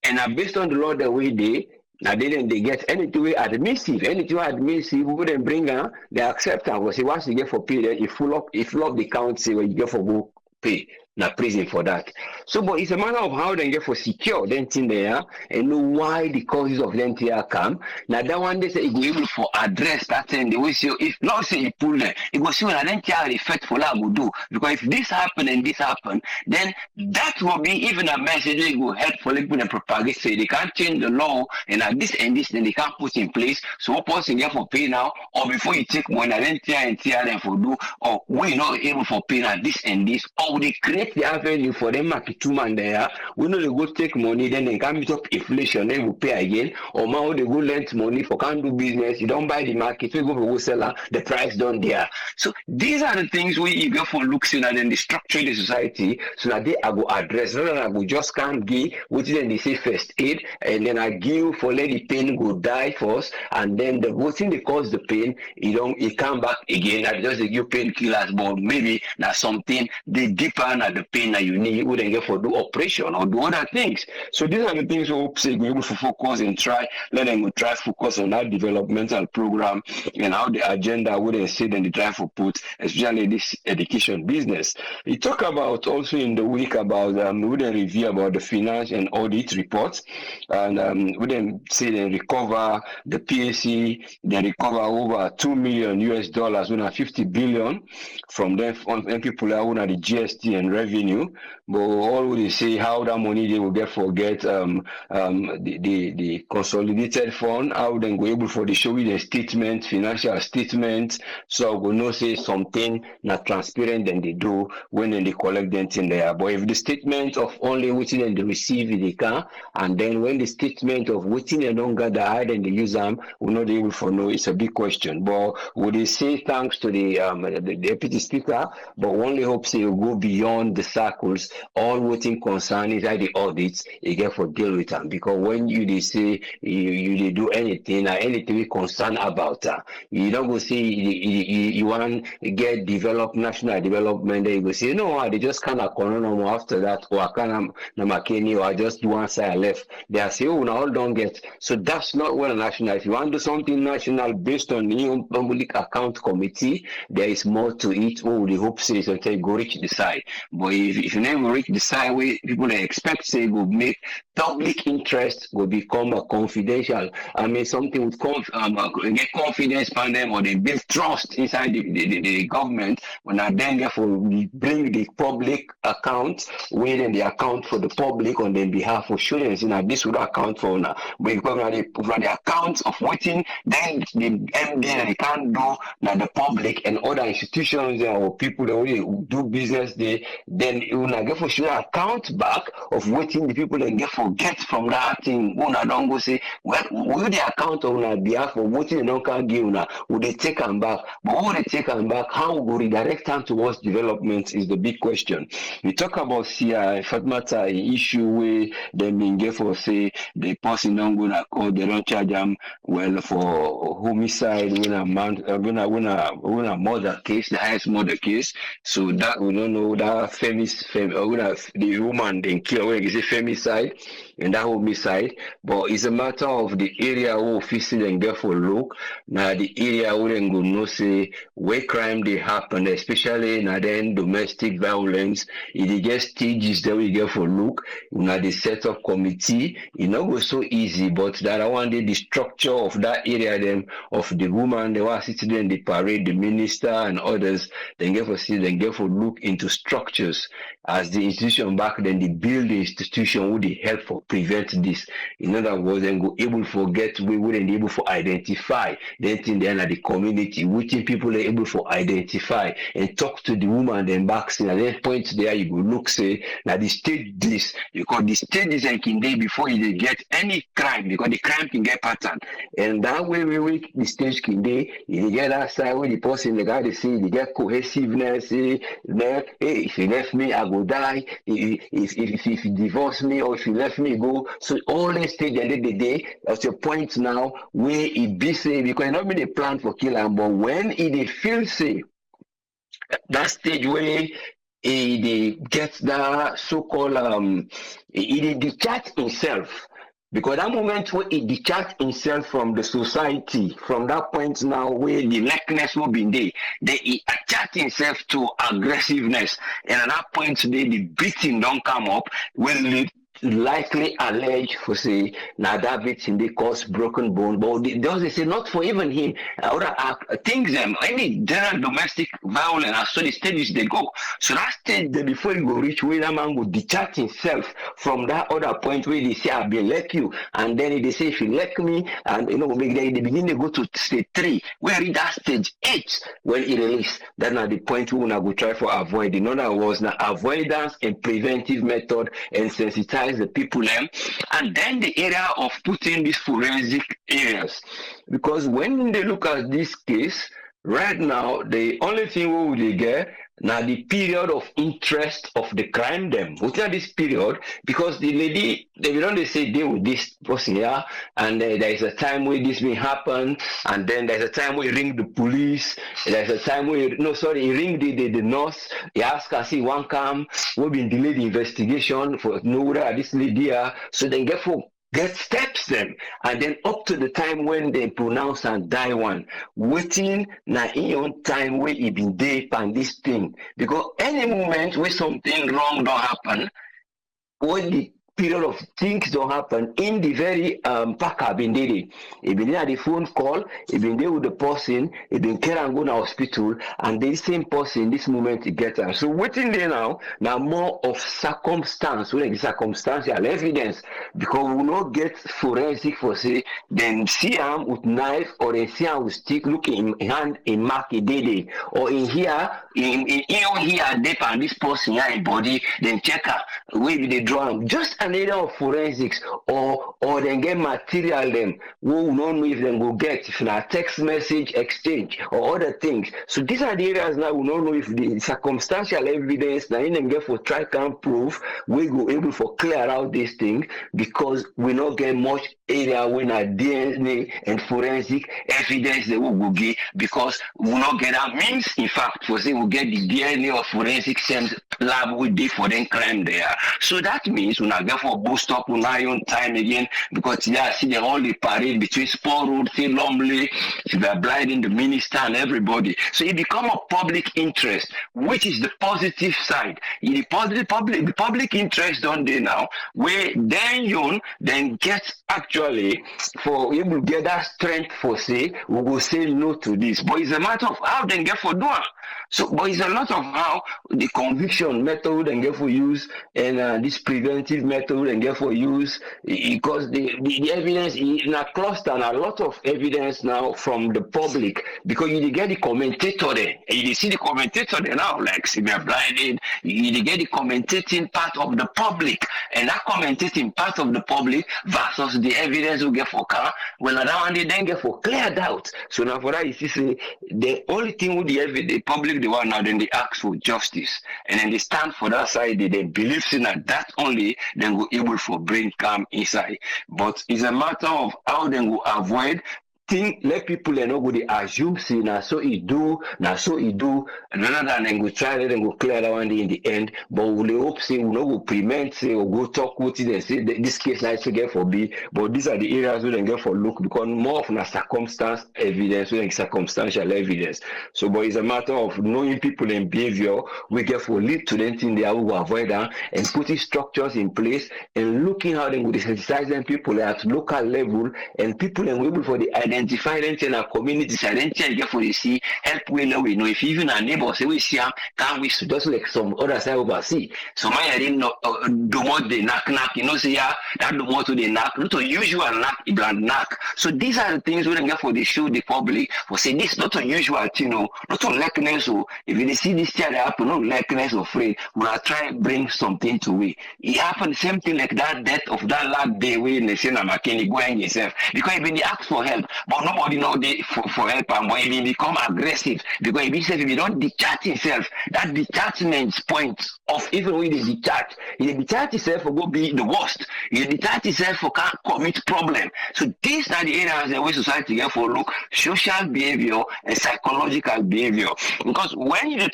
S5: And based on the law that we did, now then they get anything admissive, we wouldn't bring her, they accept her. Because once you get for pay, then you full up the count, say well, you get for go pay. Now prison for that. So, but it's a matter of how they get for secure them thing there and know why the causes of them here come. Now that one they say it go able for address that thing. They will say if not say you pull them, it will see when then care effect for that will do. Because if this happen and this happen, then that will be even a message that will help for people and propagate. Say they can't change the law and this and this, then they can't put in place. So what person get for pay now, or before you take money, then tear them for do, or we not able for pay now this and this, or they create the avenue for them market two man there. We know they go take money, then they can meet up inflation, then we pay again. Or now they go lend money for can't do business. You don't buy the market, we go for wholesaler, the price done there. So these are the things we go for looks in and then the structure in the society so that they are go address. Rather than I go just can't give, which then they say first aid, and then I give for let the pain go die first, and then the whole thing they cause the pain, it come back again. I just give painkillers, but maybe that's something the deeper and the pain that you need, you wouldn't get for do operation or do other things. So these are the things we hope say we're able to focus and let them try focus on that developmental program and how the agenda wouldn't say then they try to put, especially this education business. We talk about also in the week about we didn't review about the finance and audit reports, and we didn't say they recover the PAC, they recover over $2 million US, 50 billion from them and people are the GST and revenue, but all we say how that money they will get the consolidated fund, how they go able for the show the statement, financial statement, so we know say something not transparent than they do when they collect them in there. But if the statement of only waiting and they receive they can, and then when the statement of waiting and don't gather hide and they use them, we know they able for know it's a big question. But would they say thanks to the deputy speaker, but only hope say you go beyond the circles, all waiting concern is the audits, you get for deal with them. Because when they say you do anything we concern about you don't go say you want to get national development, then you go say no, they just kind of corner after that, or I kind of McKinney, or I just do one side left. They say, oh, now all don't get. So that's not what a national. If you want to do something national based on the public account committee, there is more to it. Oh, the hope says until you go reach the side. But But if you never reach the side where people they expect say go make public interest will become confidential. I mean something with get confidence on them or they build trust inside the government when I then therefore bring the public account when they account for the public on their behalf of students. This would account for now. But the accounts of waiting, then the MD they can't do now the public and other institutions or people that only do business then you will get for sure account back of waiting the people that get forget from that thing. Una don't go say, well, will the account on our behalf of waiting they don't can give una, will they take them back? But will they take them back? How will redirect them towards development is the big question. We talk about CI, Fatmata issue where they been get for say the person don't go to court, they don't charge them well for homicide when a murder case, the highest murder case. So that we don't know that the woman then kill when you say femicide and that homicide, but it's a matter of the area who officially and get for look. Now the area who then go no say where crime they happen, especially now then domestic violence, it get stages that we get for look. Now the set up committee, it not go so easy, but that one day the structure of that area then of the woman, they were sitting in the parade, the minister and others, then get for see, then get for look into structures as the institution back then they build the institution would help for prevent this. In other words, then go able to forget we wouldn't be able to identify then thing then at the community, which people are able to identify and talk to the woman then back and then point there you go look say now the stage this because the stage is like in day before you get any crime because the crime can get pattern and that way we the stage can day you get that side where the person the guy they see you get cohesiveness hey, if you left me I go die if you divorce me or if you left me go so all the stage at the end of the day at your point now where it be say because not be the plan for kill him but when it feel say that stage where he gets that so-called he detach himself because that moment where he detach himself from the society from that point now where the likeness will be there then he attach himself to aggressiveness and at that point today the beating don't come up will lead likely alleged for say now that victim they cause broken bone but they say not for even him other things any general domestic violence as so the stages they go so that stage they before you go reach where that man will detach himself from that other point where they say I've been like you and then they say if you like me and you know they begin to go to stage 3 where in that stage 8 when he release that now the point we wanna go try for avoid in other words now avoidance and preventive method and sensitize the people and then the area of putting these forensic areas because when they look at this case right now the only thing we will get now the period of interest of the crime them within this period because the lady they will only say deal with this person here and there is a time where this will happen and then there's a time where you ring the police there's a time where you ring the nurse you ask her see one come we've been delayed the investigation for know whether this lady here so then get steps them and then up to the time when they pronounce and die one waiting na in your time where it been day and this thing because any moment where something wrong don't happen when the period of things don't happen in the very pack have been there. He been there at the phone call, he been there with the person, he been care and go to hospital, and the same person this moment he get her. So waiting there now more of circumstance, when it's circumstantial evidence, because we will not get forensic for say, then see him with knife or then see him with stick, look in hand in mark a day, or in here, in here, deep on this person here in body, then check her, where they draw him. Just an area of forensics or then get material them we will not know if them go get if na text message exchange or other things. So these are the areas now we don't know if the circumstantial evidence now in them get for try can prove we go able for clear out this thing because we not get much area when a DNA and forensic evidence they will go get because we not get that means in fact for say we get the DNA or forensic SEMS lab we did for them crime there. So that means we not get for boost up on iron time again because yeah see the only parade between Spur Road, say Lumley, they're blinding the minister and everybody. So it become a public interest, which is the positive side. The public interest don't they now where then you then get actually for able to get that strength for say we will say no to this. But it's a matter of how they get for doing. So but it's a lot of how the conviction method and get for use and this preventive method and get for use because the evidence in a cluster and a lot of evidence now from the public because you get the commentator there and you see the commentator there now like severe blinded you get the commentating part of the public and that commentating part of the public versus the evidence we get for car well that one they then get for clear doubt. So now for that you see the only thing with the public they want now then they ask for justice and then they stand for that side they believe in that only then go able for bring calm inside. But it's a matter of how they will avoid think let people know go they assume say na so he do and rather than then go try let them go clear that one day in the end. But we hope say we no go prevent say or go talk with it and say this case like to get for B. But these are the areas where they get for look because more of na circumstance evidence than circumstantial evidence. So but it's a matter of knowing people and behavior we get for lead to them thing they are will avoid that and putting structures in place and looking how they go desensitize them people at local level and people and able for the identify them in our communities identify get for the see help we know if even our neighbors say we see can we just like some other side oversee. So my didn't know do more they knock you know say yeah that do more to the knock not a usual knock. So these are the things we don't get for the show the public for say this not a usual thing no not a likeness or if you see this thing happen no likeness or afraid we are trying to bring something to it happened same thing like that death of that last day when they say na McKinney go hang yourself because even they ask for help but nobody know they for help and when he become aggressive because if you don't detach himself that detachment point of even when they detach he detach himself for go be the worst he detach himself for can't commit problem. So these are the areas in which society get for look social behavior and psychological behavior because when you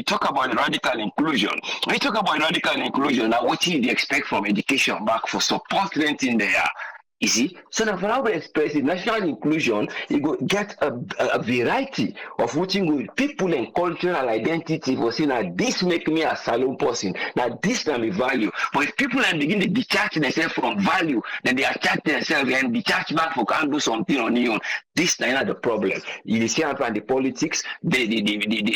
S5: talk about radical inclusion when you talk about radical inclusion now what do you expect from education back for support renting there. You see, so now for our express national inclusion, you go get a variety of what you people and cultural identity for saying that this make me a salon person, that this na me value. But if people and begin to detach themselves from value, then they attach themselves and detach back for can't do something on their own. This is not the problem. You see how the politics, they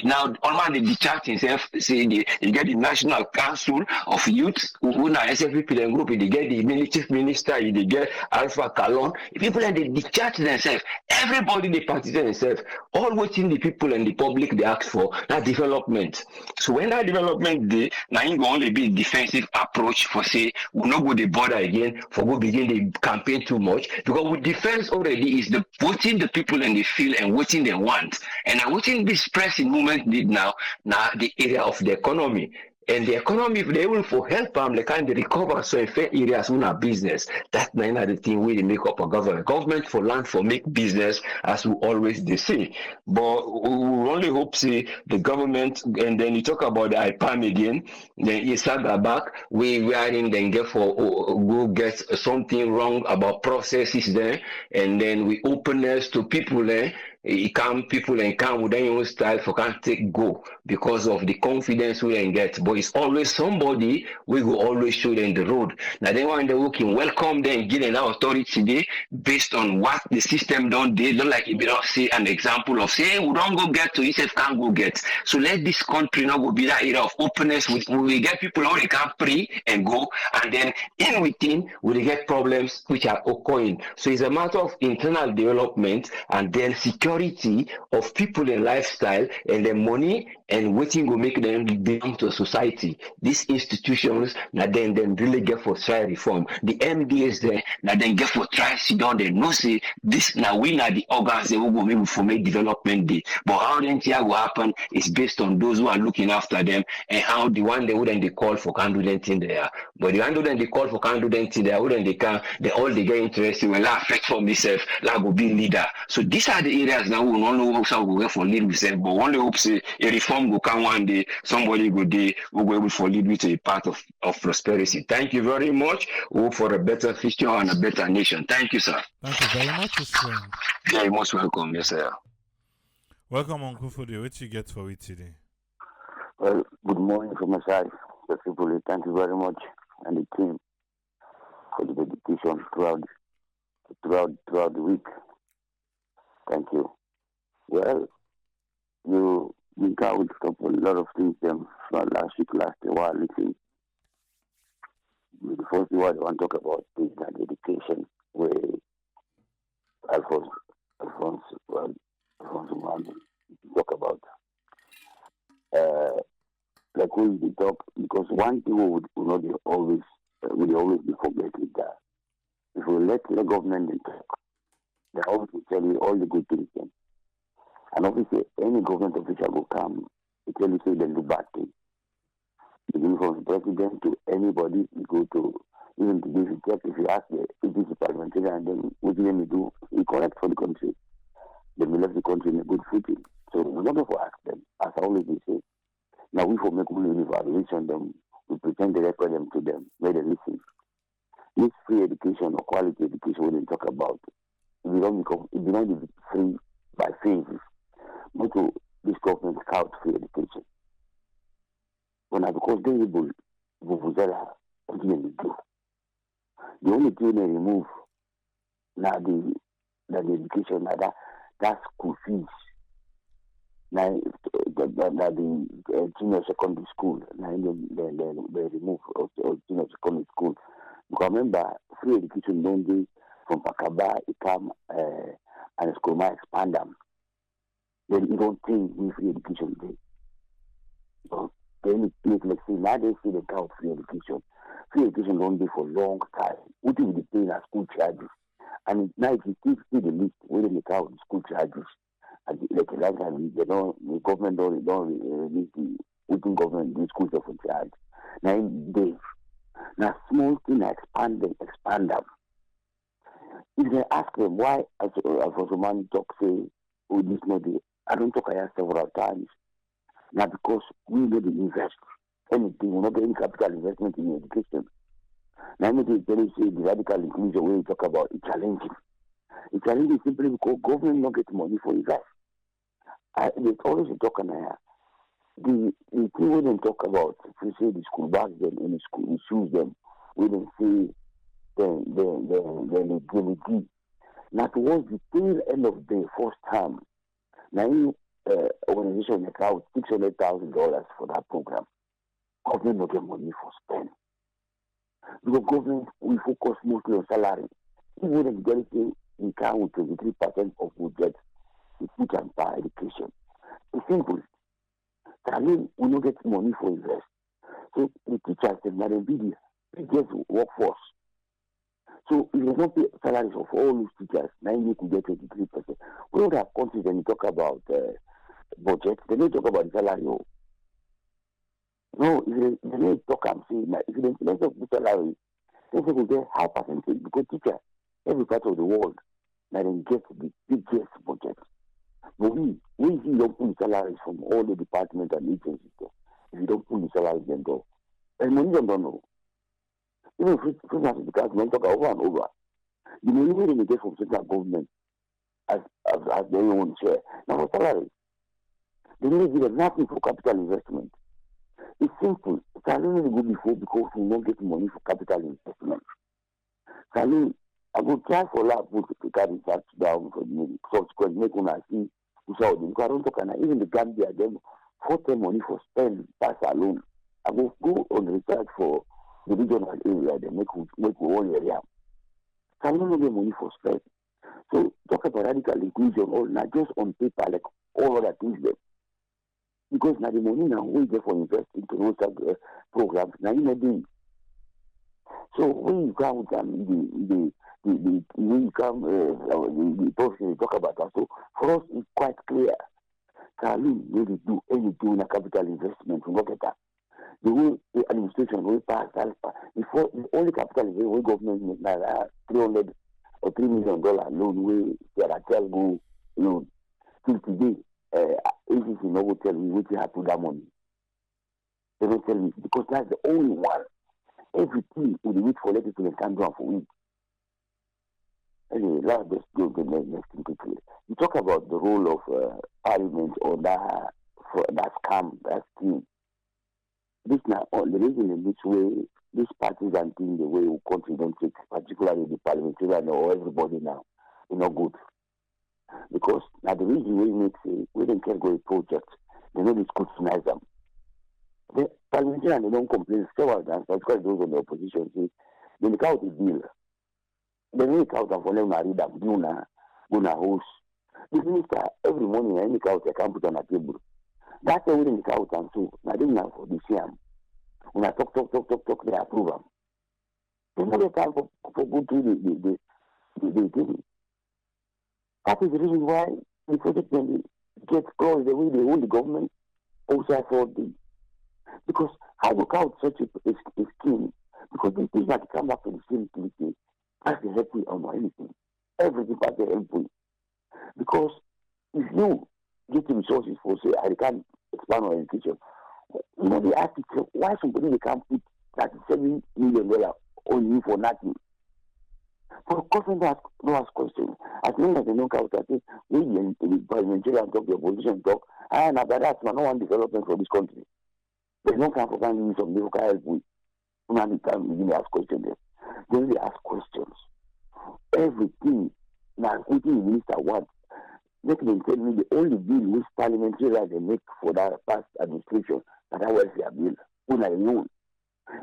S5: now all they detach themselves, say they get the National Council of Youth, who now SFP and group, they get the chief minister, they get Alpha Kalon, people and they detach themselves. Everybody they participate themselves. All waiting the people and the public they ask for that development. So when that development day, now you go only be defensive approach for say we not go the border again for go begin the campaign too much because with defense already is the voting the people and they feel and what they want. And what this pressing movement did now the area of the economy. And the economy, if they will for help them, they can recover so in fair areas when our business. That's not the thing we make up a government. Government for land for make business as we always they say. But we only hope see the government and then you talk about the IPAM again, then you start back, we are in then get for go get something wrong about processes there, and then we openness to people there. People and come with their own style for can't take go because of the confidence we can get. But it's always somebody we will always show them the road. Now they want they can welcome them, give them our authority today based on what the system don't do. Don't like if you don't see an example of say hey, we don't go get to yourself can't go get. So let this country not go be that era of openness. We get people how they can pray and go, and then in within we get problems which are occurring. So it's a matter of internal development and then security security of people in lifestyle and the money and waiting will make them belong to society. These institutions now then really get for try reform. The MDs there now then get for try sit down there no say this now we now the organs they will go maybe for make development day. But how then it will happen is based on those who are looking after them and how the one they wouldn't they call for can do anything there. But the one wouldn't they call for can do anything there, wouldn't they can they all they get interested when la affect for myself, la go be leader. So these are the areas now we don't know how we go for lead myself, but only hope say a reform go come one day, somebody go day will go able for lead with a part of prosperity. Thank you very much. Hope for a better future and a better nation. Thank you, sir.
S1: Thank you very much, his friend.
S5: Very most welcome, yes, sir.
S1: Welcome, Uncle Fode. What you get for it today?
S6: Well, good morning from my side. Specifically, thank you very much and the team for the dedication throughout the week. Thank you. Well, you can't stop a lot of things from last week, last while. Listen, the first thing I want to talk about is that dedication, where Alphonse talk about. Like we talk, because one thing we would not be always be forgetting that if we let the government talk, they always will tell you all the good things then. And obviously any government official will come to tell you say they do bad things. Beginning from the president to anybody, you go to even to this check if you ask the APC parliamentarian and then what do they do, we correct for the country. Then we left the country in a good footing. So we're not going to ask them, as I always say. Now we for make only evaluation them, we pretend to record them to them, where they listen. This free education or quality education when they talk about, it will not be free by phases. Not to this government scout free education. When I because they able to continue to do. The only thing they remove now the education now that school fees. Now the junior secondary school now they remove or junior secondary school. Because remember free education don't do from Pakaba it come and school might expand them. Then you don't think we free education day. So then it makes like say now they see the count free education. Free education don't be for long time. What if they pay as school charges? And now if you still see the list where they count school charges, and like they don't the government don't release the within government the schools of charge. Now they now small thing expand them. If they ask them why as a man talk say oh this not the I don't talk I asked several times. Now because we know the invest anything, we're not getting capital investment in education. Now I'm going to say the radical inclusion when you talk about it's challenging. It's challenging simply because government not get money for invest. There's always a talk on here. The thing when they talk about, if you say the school bags them in the school, the shoes them, we don't see then they give it. Now towards the tail end of the first term, now organization make out $600,000 for that program. Government not get money for spend. Because government we focus mostly on salary. Even the majority we count with 23% of budget we put on power education. It's simple. I mean we don't get money for invest. So the teachers they not be the biggest workforce. So if you don't pay salaries of all those teachers, now you need to get 23%. We don't have countries when you talk about budget, they don't talk about the salary. No, if they don't talk and say, if you don't talk the salary, they will get high percentage because teacher, every part of the world, now they get the biggest budget. But we don't pull salaries from all the departments and agencies. If you don't pull the salaries, then go. And money don't know. Even free because we talk over and over. The money they get from central government as their own share. Now for salaries. They don't give them nothing for capital investment. It's simple. Salary will go before because we don't get money for capital investment. Salary, I go try for lab to carry that down for me. Subsequent make una see who's out there. Because I don't talk and even the Gambia them for money for spend pass alone. I go on research for the regional area, they make one area. Salary no get money for spend. So talk talk about radical inclusion or not just on paper like all other things there. Because now the money now we get for investing to those programs now you know doing. So when you come the when you come the person talk about that, so for us it's quite clear. Carlin really do anything in a capital investment to look at that. The way the administration will pass alpha before the only capital investment we government make 300 or $3 million loan we tell go loan till today agency no go tell me what you have to that money. They don't tell me because that's the only one. Everything we wait for let people can do for week. Anyway, let's just go to the next thing quickly. You talk about the role of parliament on that scam, that scheme. This now the reason in which way these parties and things the way we country don't take, particularly the parliamentarian or everybody now, is not good. Because now the reason we make say we don't care go a project, they know they scrutinize them. The parliamentarian they don't complain several times, particularly those on the opposition say they make out the bill. They make out and for them read them, gonna host. The minister every morning I make out I can put on a table. That's why we make out and so now they now for the same. When I talk, they approve them. There's no time for go through the thing. That is the reason why the project when they get closed the way they hold the government also afford them. Because I look out such a scheme because these things that come back to the same thing, that's the help on anything. Everything that's the help. Because if you get the resources for say I can't expand on education, you know they ask you why somebody they can't put $37 million on you for nothing. For government no ask questions. As long as they don't count that we the parliamentarian talk, the opposition talk, and after that no one development for this country. There's no time for finding use of local help with. Not the time we ask questions there. Then they ask questions. Everything now everything the minister wants. Let them tell me the only bill which parliamentarians they make for that past administration that welfare bill. When I know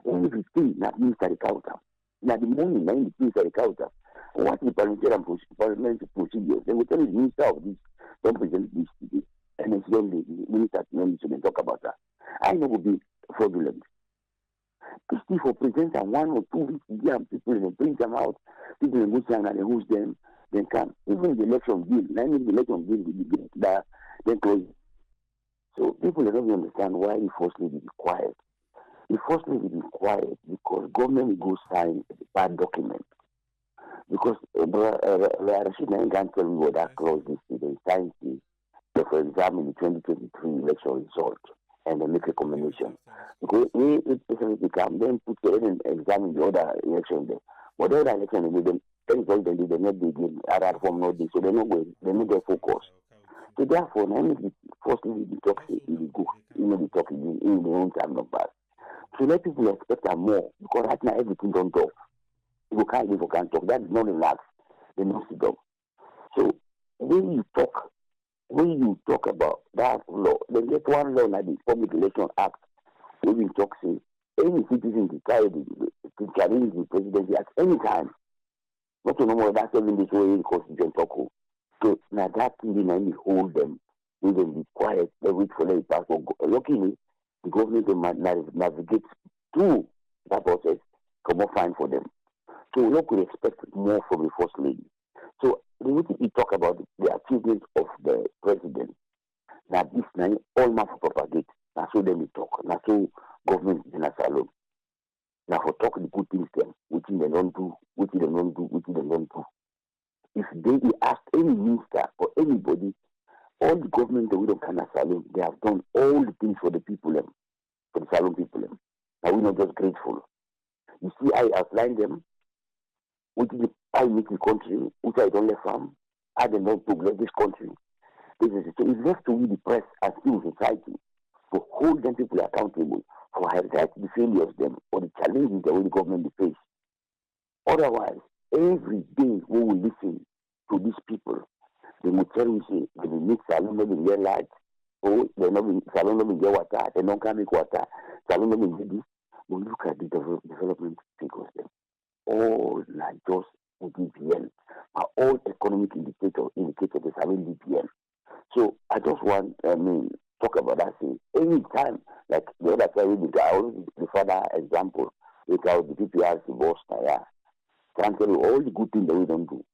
S6: everything that minister the counter. Now the money now the minister the counter. What the parliamentarian procedure? They will tell the minister of this, don't present this today. And it's only the minister so they talk about that. I know will be fraudulent. If for present and 1 or 2 weeks people and bring them out, people in which and they host them, then come. Even the election bill, the election bill will be that then close. So people don't understand why the first lady be quiet. The first lady be quiet because government will go sign a bad document. Because Rashid Nain can't tell me what that clause is. They signed for example, the 2023 election result and they make recommendation. Because we specifically come, then put the examine the other election there. But the other election they did everybody they did not begin other form not this, so they not get focus. So therefore now the firstly the talk in go, the talk in their own time not bad. So let people expect them more because right now everything don't talk. People can't live or can't talk. That is not relaxed. They must sit down. So when you talk about that law, they get one law like the Public Election Act. When we talk say any citizen to challenge the presidency at any time. Not to know more that's even this way in Constitution talk. So now that thing they mainly hold them. They can be quiet, they wait for their passport. Luckily, the government can navigate through that process, come up fine for them. So we could expect more from the first lady. So we talk about the achievements of the president. That this now all man for propagate. Now so then we talk. Now so government in a salon. Now for talk the good things them, which they don't do, which they don't do, which they don't do. If they ask any minister or anybody, all the government that we don't can salon, they have done all the things for the people for the salon people Now we're not just grateful. You see, I outlined them, which is I make the country, which I don't let from, I don't know to let this country. So it's left to we the press and civil society to hold them people accountable for the failures them or the challenges that the government face. Otherwise, every day we will listen to these people. They will tell you say they will make salon not in their light, or they not salon not in their water, they don't come make water, salon not in this. We look at the development figures them. All like just DPL. All economic indicators is having DPL. So I just want, talk about that. Say, any time, like the other time, I always the further example, without the PPRC boss, can tell you all the good things that we don't do,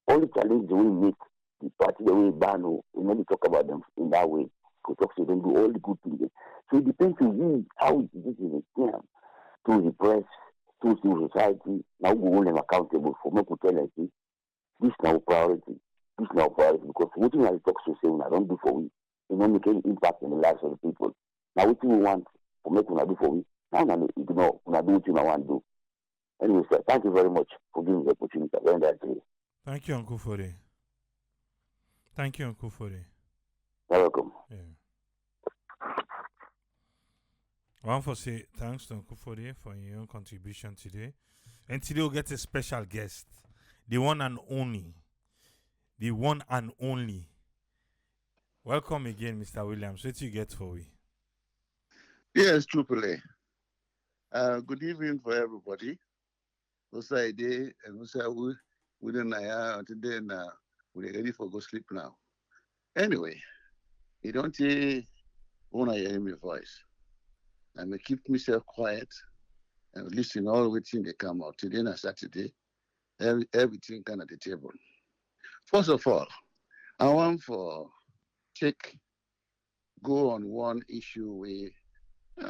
S6: all the challenges we make, the party that we ban, we never talk about them in that way. We talk to them, do all the good things. So it depends on you, how this is a scam to the press, to civil society. Now we hold them accountable for me to tell us this is now priority. This is now priority because what we talk to say we don't do for we, it don't make any impact in the lives of the people. Now what we want for make we do for we, now we ignore, we do what we want to do. Anyway, sir, thank you very much for giving the opportunity.
S1: Thank you, Uncle Fode. Thank you, Uncle Fode.
S6: You're welcome.
S1: Yeah. I want to say thanks to Uncle Fode for your own contribution today. And today we'll get a special guest. The one and only. The one and only. Welcome again, Mr. Williams. What do you get for we?
S7: Yes, truthfully. Good evening for everybody. What's I day and what's I we don't know today now. We're ready for go sleep now. Anyway, you don't want to hear my voice. I may keep myself quiet and listen all the things they come out. Today and Saturday, everything kind of the table. First of all, I want for go on one issue where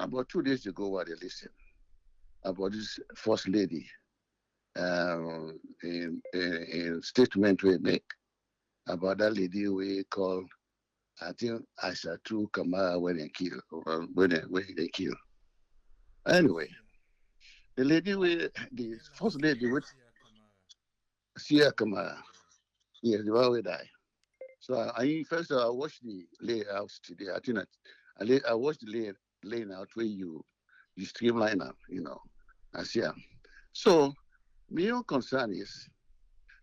S7: about 2 days ago while they listen about this first lady in statement we make about that lady we call I think Aishatu Kamara when they kill when they kill. Anyway, the lady the first lady with Sia Kamara, yes, the one we die. So I first I watched the layout today. I think I watched the layout where you streamline up, I see. So my own concern is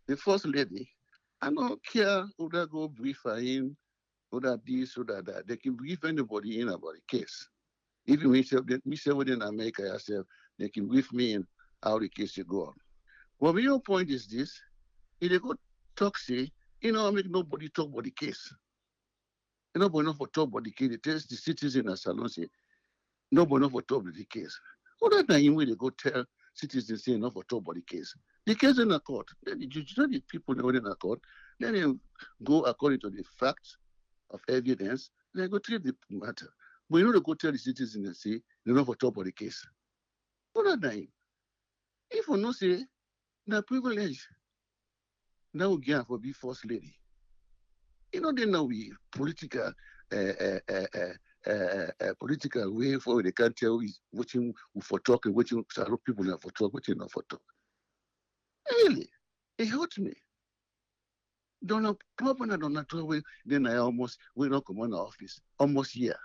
S7: the first lady. I don't care who that go brief her in, who that this, who that. They can brief anybody in about the case. Even me within America yourself, they can brief me in how the case should go on. But my own point is this: if they go talk, say, I make nobody talk about the case. Nobody not for talk about the case. They tell the citizen as salon say, nobody not for talk about the case. What that time when they go tell citizens say not for talk about the case? The case in a court. Then the people know in a court. Then they go according to the facts of evidence. They go treat the matter. But they go tell the citizens and say they're not for talk about the case. What that time? If we not say na privilege, now we get for be first lady. They know we political political way for they can't tell is watching for talk and watching people not for talk, watching not for talk. Really, it hurt me. Donald Trump, then I almost we not come on the office almost year.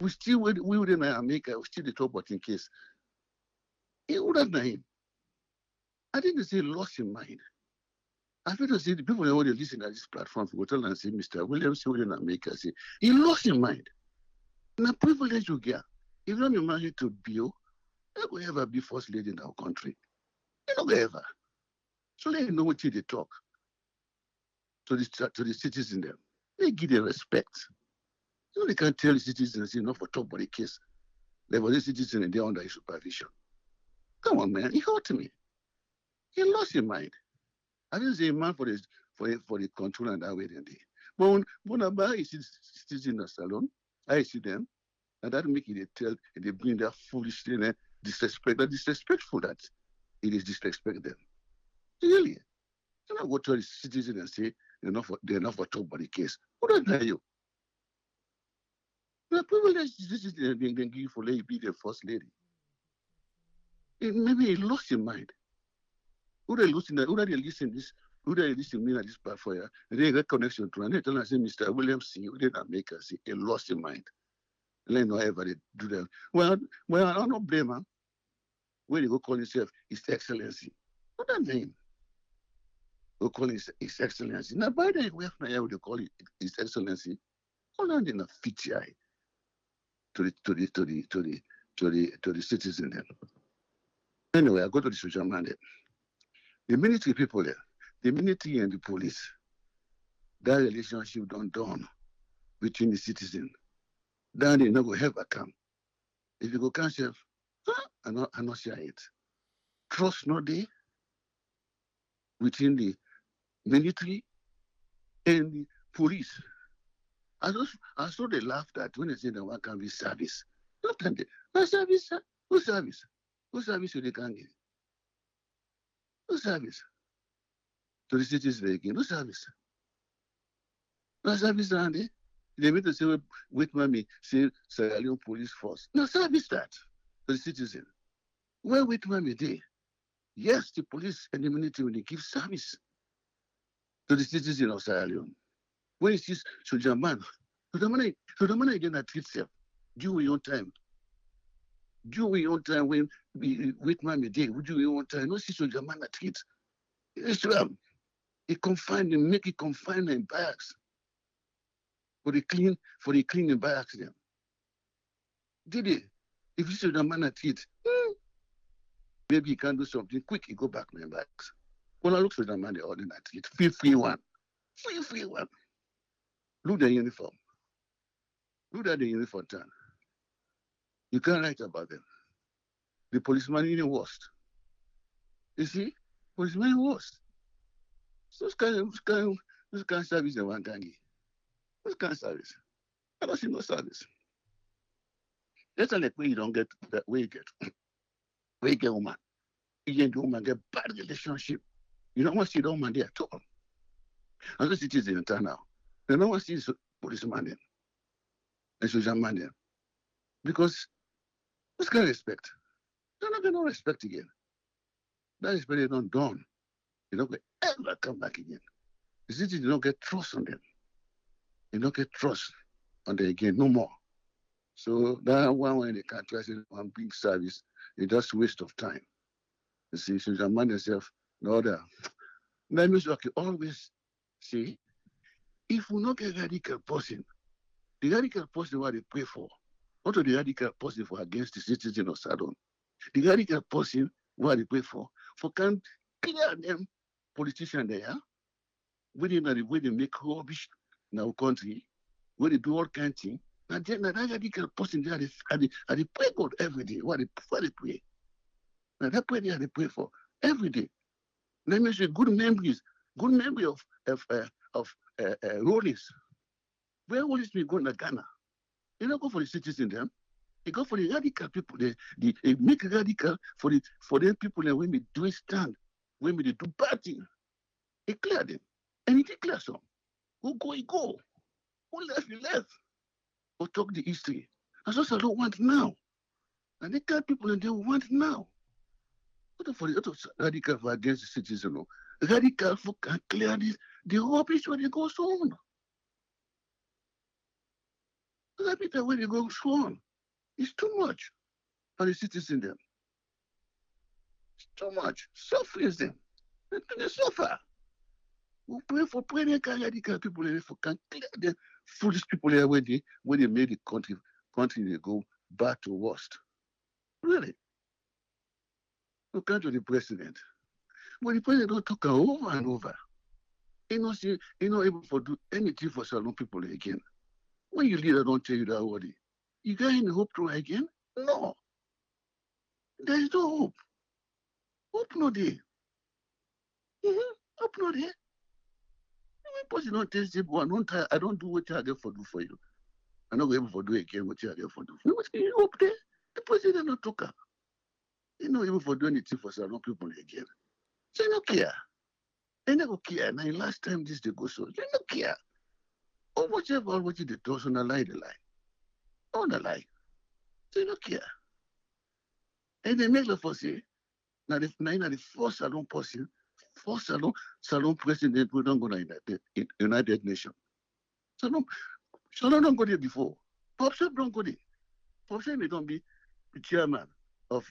S7: We still we in America, we still the talk about in case. It would have him. I didn't say lost in mind. I feel to see the people that want to listen at this platform for tell and say, Mr. Williams, in America, say, he lost his mind. Now, privilege you get. If you're not married to Bill, you will ever be first lady in our country. You don't ever. So let you know what they talk to the citizens there. They give them respect. They can't tell the citizens, not for talk about the case. There was a citizen and they're under his supervision. Come on, man. He hurt me. He lost his mind. I didn't say a man for the control and that way then. But when I buy citizens in the salon, I see them, and that make it they bring their foolish thing and disrespect. They're disrespectful that it is disrespect them. Really. You don't go to the citizen and say they're not for talk about the case. What do I you? The privilege citizen they give you for lady be the first lady. Maybe he lost his mind. Who they listen this? Who they listen me at this platform? They get connection to and they tell us, say, Mr. Williams, who did not make us he lost his mind. Let no ever they do that. Well, I don't blame him. When you go call himself His Excellency. What that mean? Go call His Excellency. Now by the way, now they call it His Excellency. Hold on in a fit eye to the citizen then. Anyway, I go to the social mandate. The military people there, the military and the police, that relationship don't done between the citizen. Then they not go ever come. If you go cancel, I not share it. Trust not there between the military and the police. I saw they laughed at when they said that one can be service. Not that no service, sir. Who service? Who service to the Kangi? Who service? To the citizens again. Who service? No service around there. They mean to say wait mommy, say Sierra Leone police force. No service that to the citizen. Where wait mommy day? Yes, the police and the military when they give service to the citizen of Sierra Leone. When it is soldier man, so the man again that treats self. Do your own time. Do your own time when we wait mommy day. We do your own time. No see soldier man that treats. Islam. It confined them, make it confined in barracks. For the clean in barracks them. Did it? If you see the man at it, maybe he can do something quick, he go back to the barracks. When I look for the man, they order at it. Free one. Free one. Look at the uniform. Look at the uniform turn. You can't write about them. The policeman is the worst. You see? Policeman is worst. So this kind of service in one gang. This kind of service. I don't see no service. That's like where you don't get that way you get. Where you get woman. You get the woman get bad relationship. You don't want to see the woman there at all. And this is in town now. They don't want to see the policeman there. And social man there. Because what's kind of respect? They're not going to respect again. That is very not done. They don't ever come back again. The city don't get trust on them. They don't get trust on them again, no more. So that one when they can't trust in one big service, it's just waste of time. You see, so you man yourself, no other. That means you can always see, if we not get radical person, the radical person what they pray for, not the radical person for against the citizen of Sadon. The radical person what they pray for can clear them politicians there, where they make rubbish in our country, where they do all kind of things. And then that radical person there, they pray God every day. What they pray. Now that prayer they pray for every day. Let me say good memory of Rollins. Where Rollins be going to Ghana? They don't go for the citizens them. They go for the radical people. They make radical for them people that when we do stand, when we do bad thing, they clear them. And he declares some. Who go, he go. Who left, he left. Or talk the history. That's what I don't want now. And they clear people and they want now. What for the radical for against the citizen? No? Radical for can clear this, the rubbish when they go on. Radical when they go on. It's too much for the citizen them. It's too much. Suffering them. They suffer. We pray for radical people for can clear the foolish people there when they made the country they go back to worst. Really? Look to the president. But the president don't talk over and over. He not able to do anything for Salon people again. When your leader don't tell you that already, you got any hope to again? No. There is no hope. Hope no there. Hope no there. When person don't tell people, I don't do what I get for do for you. I'm not able to do again what I get for do for you. What's the hope there? The president not talk up. He not able to do anything for Salon people again. They don't care. They never care. Now, last time this they go so, they don't care. Or whatever what they do, so they lie. On the lie. They don't care. And they make the first say, now the first Salon person, first Salon president, we don't go to United Nations. Salon don't go there before. Popsep don't go there. Popsep don't be the chairman of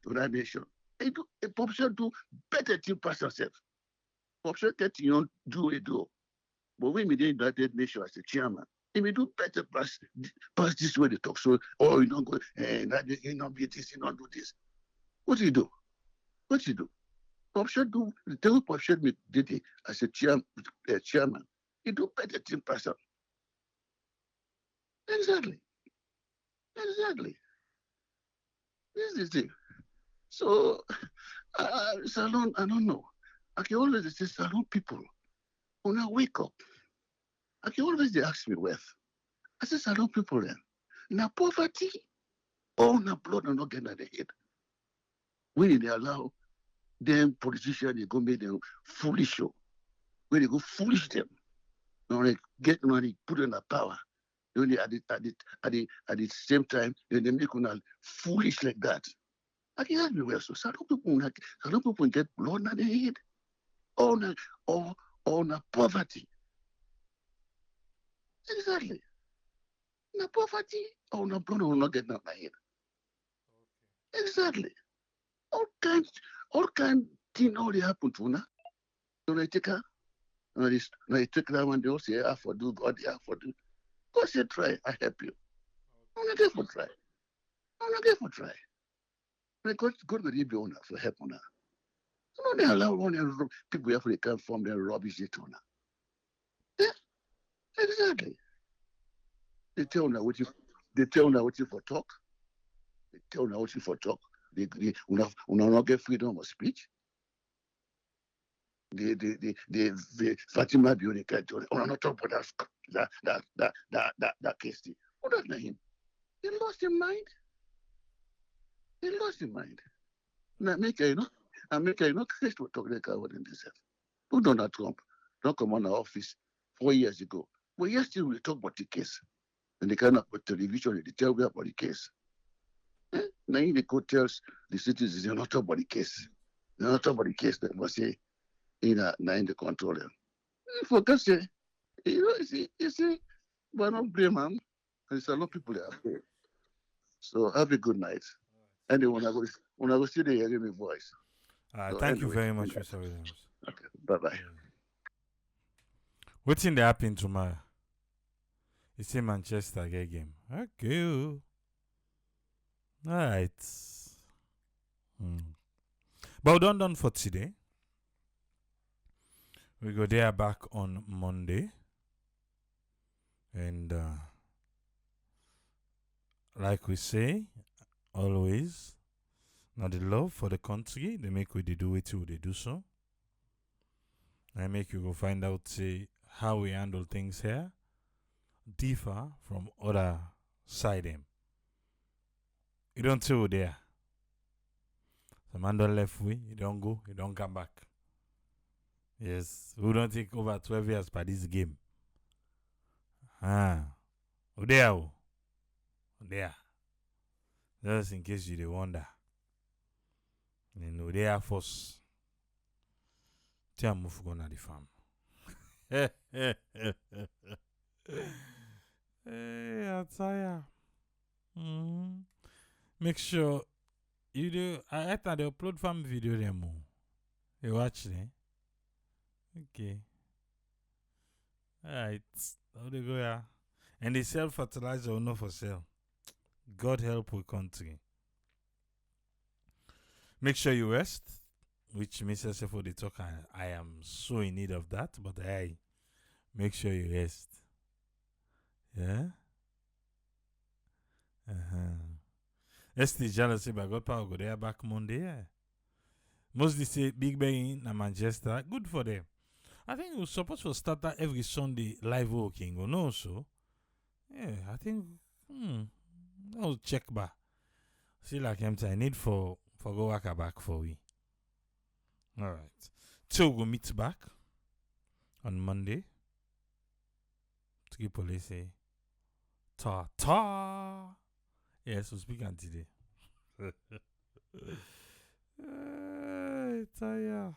S7: United Nations. Popsep do better thing past yourself. Popsep get you do. But when we did United Nations as the chairman, he may do better pass this way they talk. So, you don't go, you don't be this, you don't do this. What do you do? What you do? Option do the tell option me did it as a chairman. He do better team person. Exactly. Exactly. This is it. So salon, I don't know. I can always say salon people. When I wake up, I can always they ask me wealth. I say salon people then. Now poverty, all na blood and not getting at the head. When they allow them politicians they go make them foolish show. When they go foolish them, when they get money, put in the power. When they at the same time, then they make una foolish like that. I can ask me well, so some people get blood in the head. All na all na poverty. Exactly. Na poverty, all na blood will not get in the head. Exactly. All kinds, all kind thing all they happen to una. So they take her, they take that one, they all say, I for do, God, I for do. God say, try, I help you. I'm not there for try. I'm not there for try. Because God will be on for help on her. So no, they allow one people here for they come from their rubbish it on her. Yeah, exactly. They tell now what you for talk. They tell now what you for talk. They not get freedom of speech. The Fatima Bioni can't tell on not talk about that case. Oh, that's not him. He lost his mind. He lost his mind. Now make you know case to talk like what in this. Who Donald Trump don't come on the office 4 years ago. But yes, still we talk about the case. And they cannot put television, they tell me about the case. Now the court tells the citizens they're not talk about the case. They're not talk about the case that must say in the control them. For God's sake, you see, but don't blame them. There's a lot of people there. So have a good night. Anyway, when I go see the hearing my voice. So
S1: Thank you
S7: anyway,
S1: very much, Mr. Williams.
S7: okay, bye-bye.
S1: What's in the happen tomorrow? It's in Manchester get game. Okay. All right. But we're done for today. We go there back on Monday. And like we say, always, now the love for the country, they make we they do it too, they do so. I make you go find out, say, how we handle things here differ from other side them. You don't tell there. Some man don't left way, you don't go, you don't come back. Yes, we don't take over 12 years by this game. There. Just in case you wonder. And there first. Tell me if gonna the farm. Hey, I tell ya. Make sure you do. I thought they upload farm video them. You watch them. Okay. Alright. How they go ya? And they sell fertilizer or not for sale. God help our country. Make sure you rest, which Mr. Sefo they talk. I am so in need of that, but hey, make sure you rest. Yeah? ST jealousy by God power go there back Monday. Yeah. Mostly say Big Ben in Manchester. Good for them. I think we're supposed to start that every Sunday live walking or no so. Yeah, I think I'll check back. See like empty. I need for go work back for we. Alright. So we'll meet back on Monday. To keep police say ta. Yes, we'll speak on today. Taya.